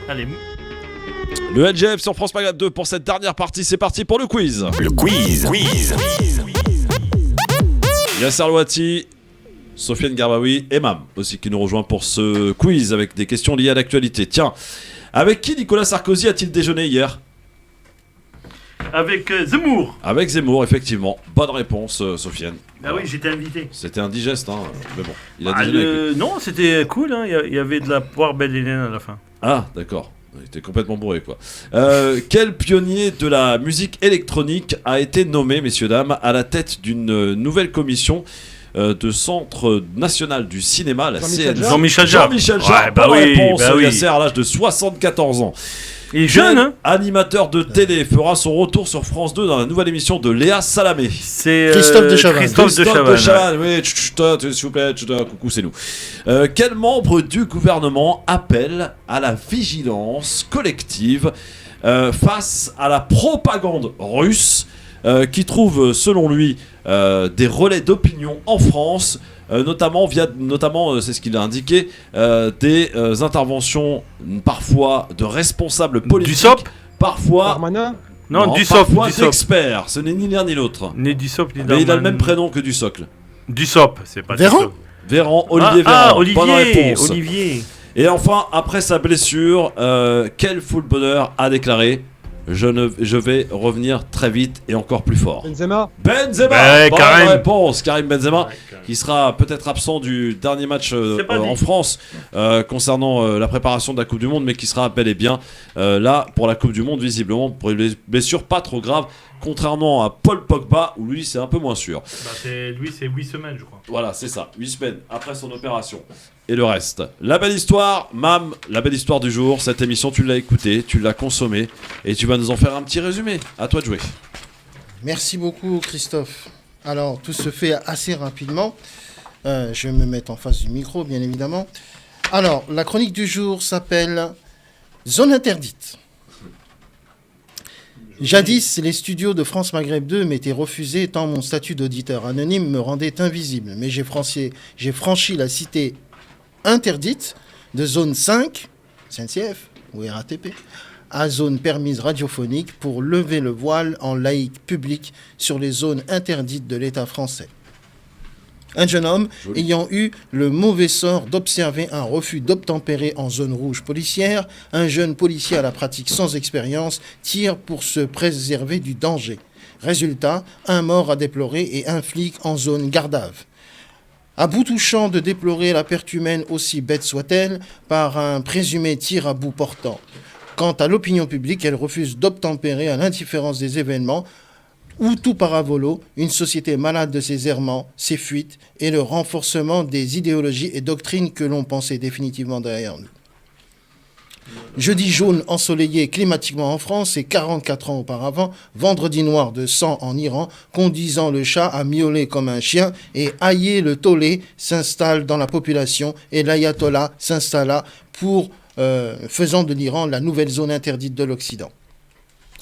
Allez. Le LGF sur France Maghreb 2 pour cette dernière partie. C'est parti pour le quiz. Le quiz. Yasser Louati, Sofiane Garbaoui et Mam aussi qui nous rejoint pour ce quiz avec des questions liées à l'actualité. Tiens, avec qui Nicolas Sarkozy a-t-il déjeuné hier ? Avec Zemmour. Avec Zemmour, effectivement. Bonne réponse, Sofiane. Ah oui, j'étais invité. C'était indigeste, hein. Mais bon, il a déjeuné. Non, c'était cool, hein. Il y avait de la poire belle Hélène à la fin. Ah, d'accord. Il était complètement bourré, quoi. Quel pionnier de la musique électronique a été nommé, messieurs, dames, à la tête d'une nouvelle commission de Centre National du Cinéma, la CNC. Jean-Michel Jarre. Jean-Michel Jarre, bonne réponse, Yasser, à l'âge de 74 ans. Il est jeune, hein. Animateur de télé, fera son retour sur France 2 dans la nouvelle émission de Léa Salamé. C'est Christophe de Chavannes. Christophe de Chavannes, oui, s'il vous plaît, coucou, c'est nous. Quel membre du gouvernement appelle à la vigilance collective face à la propagande russe qui trouve, selon lui, des relais d'opinion en France, notamment, c'est ce qu'il a indiqué, des interventions parfois de responsables politiques, du SOP, parfois du SOP, parfois d'experts. Ce n'est ni l'un ni l'autre. Ni du SOP, ni mais il a le même prénom que du socle. Du SOP, c'est pas Véran. du SOP. Véran, Olivier Véran. Olivier, bonne réponse. Olivier. Et enfin, après sa blessure, quel footballeur a déclaré: je vais revenir très vite et encore plus fort. Benzema. Bonne réponse, Karim Benzema, qui sera peut-être absent du dernier match en France concernant la préparation de la Coupe du Monde, mais qui sera bel et bien là pour la Coupe du Monde, visiblement pour une blessure pas trop grave, contrairement à Paul Pogba où lui c'est un peu moins sûr. Lui c'est 8 semaines je crois. Voilà, c'est ça, 8 semaines après son opération. Et le reste. La belle histoire, Mam, la belle histoire du jour. Cette émission, tu l'as écoutée, tu l'as consommée et tu vas nous en faire un petit résumé. À toi de jouer. Merci beaucoup, Christophe. Alors, tout se fait assez rapidement. Je vais me mettre en face du micro, bien évidemment. Alors, la chronique du jour s'appelle Zone interdite. Jadis, les studios de France Maghreb 2 m'étaient refusés tant mon statut d'auditeur anonyme me rendait invisible. Mais j'ai franchi la cité interdite de zone 5, SNCF ou RATP, à zone permise radiophonique pour lever le voile en laïque public sur les zones interdites de l'État français. Un jeune homme ayant eu le mauvais sort d'observer un refus d'obtempérer en zone rouge policière, un jeune policier à la pratique sans expérience tire pour se préserver du danger. Résultat, un mort à déplorer et un flic en zone Gardave. À bout touchant de déplorer la perte humaine, aussi bête soit-elle, par un présumé tir à bout portant. Quant à l'opinion publique, elle refuse d'obtempérer à l'indifférence des événements, ou tout paravolo, une société malade de ses errements, ses fuites et le renforcement des idéologies et doctrines que l'on pensait définitivement derrière nous. Jeudi jaune ensoleillé climatiquement en France et 44 ans auparavant, vendredi noir de sang en Iran, conduisant le chat à miauler comme un chien et Haïe le tollé s'installe dans la population et l'ayatollah s'installa faisant de l'Iran la nouvelle zone interdite de l'Occident.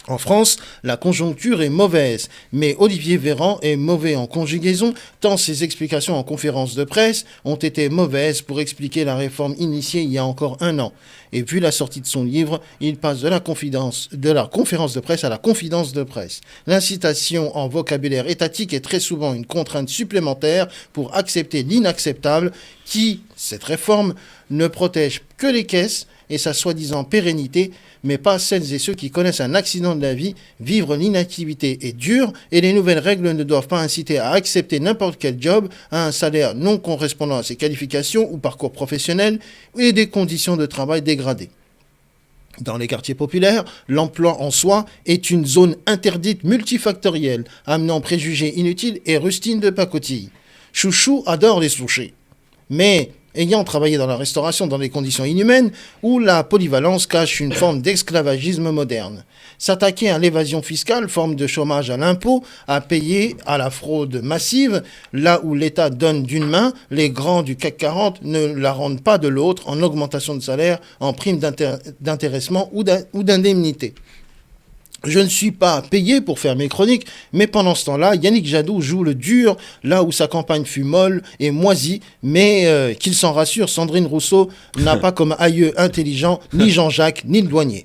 En France, la conjoncture est mauvaise, mais Olivier Véran est mauvais en conjugaison, tant ses explications en conférence de presse ont été mauvaises pour expliquer la réforme initiée il y a encore 1 an. Et vu la sortie de son livre, il passe de la conférence de presse à la confidence de presse. L'incitation en vocabulaire étatique est très souvent une contrainte supplémentaire pour accepter l'inacceptable qui, cette réforme, ne protège que les caisses et sa soi-disant pérennité, mais pas celles et ceux qui connaissent un accident de la vie. Vivre l'inactivité est dur et les nouvelles règles ne doivent pas inciter à accepter n'importe quel job à un salaire non correspondant à ses qualifications ou parcours professionnel et des conditions de travail dégradées. Dans les quartiers populaires, l'emploi en soi est une zone interdite multifactorielle, amenant préjugés inutiles et rustines de pacotille. Chouchou adore les sushis. Mais ayant travaillé dans la restauration dans des conditions inhumaines, où la polyvalence cache une forme d'esclavagisme moderne. S'attaquer à l'évasion fiscale, forme de chômage à l'impôt, à payer à la fraude massive, là où l'État donne d'une main, les grands du CAC 40 ne la rendent pas de l'autre en augmentation de salaire, en prime d'intéressement ou d'indemnité. Je ne suis pas payé pour faire mes chroniques, mais pendant ce temps-là, Yannick Jadot joue le dur, là où sa campagne fut molle et moisie, mais qu'il s'en rassure, Sandrine Rousseau n'a pas comme aïeux intelligent ni Jean-Jacques ni le douanier.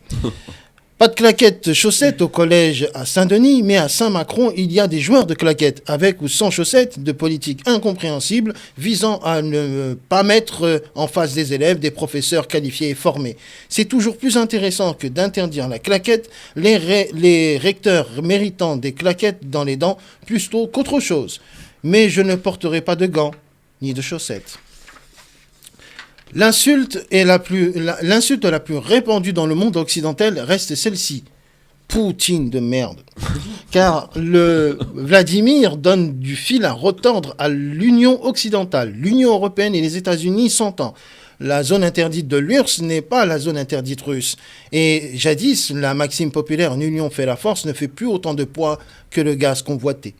Pas de claquettes chaussettes au collège à Saint-Denis, mais à Saint-Macron, il y a des joueurs de claquettes, avec ou sans chaussettes, de politique incompréhensible, visant à ne pas mettre en face des élèves des professeurs qualifiés et formés. C'est toujours plus intéressant que d'interdire la claquette, les recteurs méritant des claquettes dans les dents, plutôt qu'autre chose. Mais je ne porterai pas de gants, ni de chaussettes. L'insulte la plus répandue dans le monde occidental reste celle-ci. Poutine de merde. Car le Vladimir donne du fil à retordre à l'Union occidentale. L'Union européenne et les États-Unis s'entendent. La zone interdite de l'URSS n'est pas la zone interdite russe. Et jadis, la maxime populaire « une union fait la force » ne fait plus autant de poids que le gaz convoité.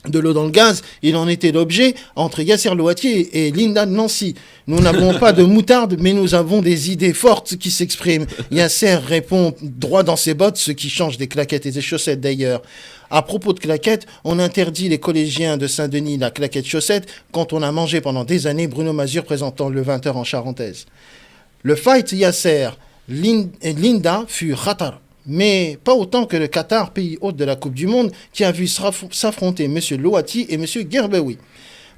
De l'eau dans le gaz, il en était l'objet entre Yasser Louatier et Linda de Nancy. Nous n'avons pas de moutarde, mais nous avons des idées fortes qui s'expriment. Yasser répond droit dans ses bottes, ce qui change des claquettes et des chaussettes d'ailleurs. À propos de claquettes, on interdit les collégiens de Saint-Denis la claquette chaussette quand on a mangé pendant des années Bruno Mazur présentant le 20h en charentaise. Le fight Yasser Linda fut ratar. Mais pas autant que le Qatar, pays hôte de la Coupe du Monde, qui a vu s'affronter M. Louati et M. Gerbaoui.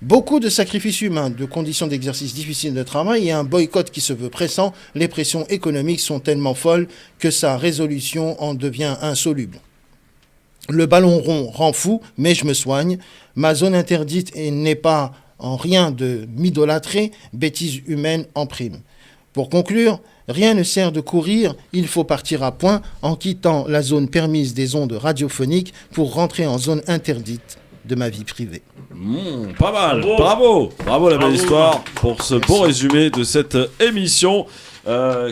Beaucoup de sacrifices humains, de conditions d'exercice difficiles de travail et un boycott qui se veut pressant, les pressions économiques sont tellement folles que sa résolution en devient insoluble. Le ballon rond rend fou, mais je me soigne. Ma zone interdite n'est pas en rien de m'idolâtrer, bêtise humaine en prime. Pour conclure, rien ne sert de courir, il faut partir à point en quittant la zone permise des ondes radiophoniques pour rentrer en zone interdite de ma vie privée. Pas mal, bravo la belle histoire pour ce beau résumé de cette émission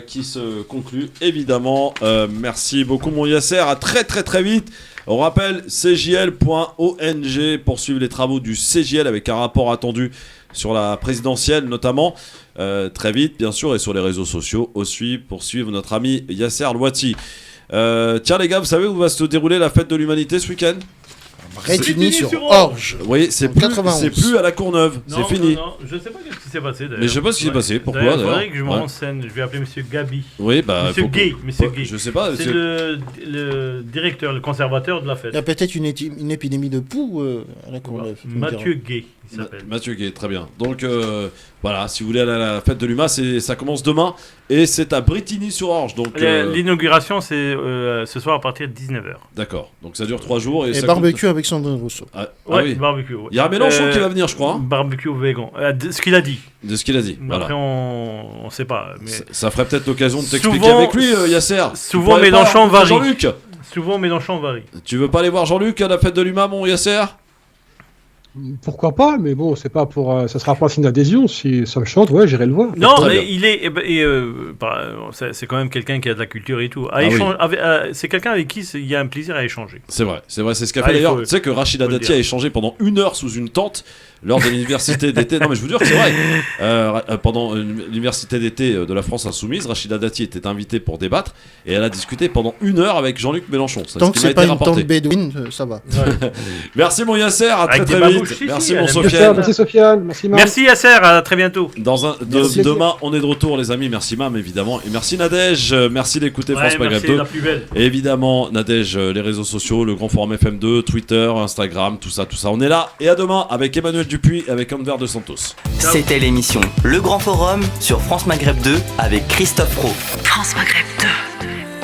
qui se conclut évidemment. Merci beaucoup mon Yasser, à très très très vite. On rappelle cjl.ong pour suivre les travaux du CJL avec un rapport attendu sur la présidentielle notamment. Très vite bien sûr, et sur les réseaux sociaux aussi pour suivre notre ami Yasser Louati. Tiens les gars, vous savez où va se dérouler la fête de l'humanité ce week-end? Rétigny sur Orge. Oui, c'est plus à la Courneuve, c'est fini. Non, je sais pas ce qui s'est passé d'ailleurs. Mais je sais pas ce qui s'est passé, pourquoi d'ailleurs? Il faudrait que je me renseigne, je vais appeler Monsieur Gabi. Oui, bah. Monsieur Gay. Je sais pas. C'est le directeur, le conservateur de la fête. Il y a peut-être une épidémie de poux à la Courneuve. Mathieu Gay, il s'appelle. Mathieu Gay, très bien. Donc voilà, si vous voulez aller à la fête de l'UMA, ça commence demain et c'est à Bretigny-sur-Orge. Donc l'inauguration, c'est ce soir à partir de 19h. D'accord, donc ça dure 3 jours. Et ça barbecue avec Sandrine Rousseau. Oui, barbecue. Ouais. Il y a un Mélenchon qui va venir, je crois. Barbecue vegan. De ce qu'il a dit. De ce qu'il a dit. Après, on sait pas. Mais ça ferait peut-être l'occasion de t'expliquer avec lui, Yasser. Souvent, Mélenchon varie. Jean-Luc. Souvent, Mélenchon varie. Tu veux pas aller voir Jean-Luc à la fête de l'UMA, mon Yasser? Pourquoi pas, mais bon, c'est pas pour, ça sera pas un signe d'adhésion. Si ça me chante, ouais, j'irai le voir. Non, mais il est, c'est quand même quelqu'un qui a de la culture et tout. C'est quelqu'un avec qui il y a un plaisir à échanger. C'est vrai, c'est ce qu'a fait d'ailleurs. Tu sais que Rachida Dati a échangé pendant 1 heure sous une tente. lors de l'université d'été. Non mais je vous jure que c'est vrai. Pendant l'université d'été de la France Insoumise, Rachida Dati était invitée pour débattre et elle a discuté pendant 1 heure avec Jean-Luc Mélenchon. Tant que c'est pas une tente bédouine, ça va. Merci mon Yasser, à Avec très des vite. babouches, Merci si, mon elle aime Sofiane. Merci Sofiane, merci Mam. Merci Yasser, à très bientôt. Demain, on est de retour les amis. Merci Mam évidemment et merci Nadège. Merci d'écouter France Maghreb 2. La plus belle. Et évidemment Nadège, les réseaux sociaux, le Grand Forum FM2, Twitter, Instagram, tout ça. On est là et à demain avec Emmanuel Dupuis et avec Enver de Santos. C'était l'émission Le Grand Forum sur France Maghreb 2 avec Christophe Pro. France Maghreb 2.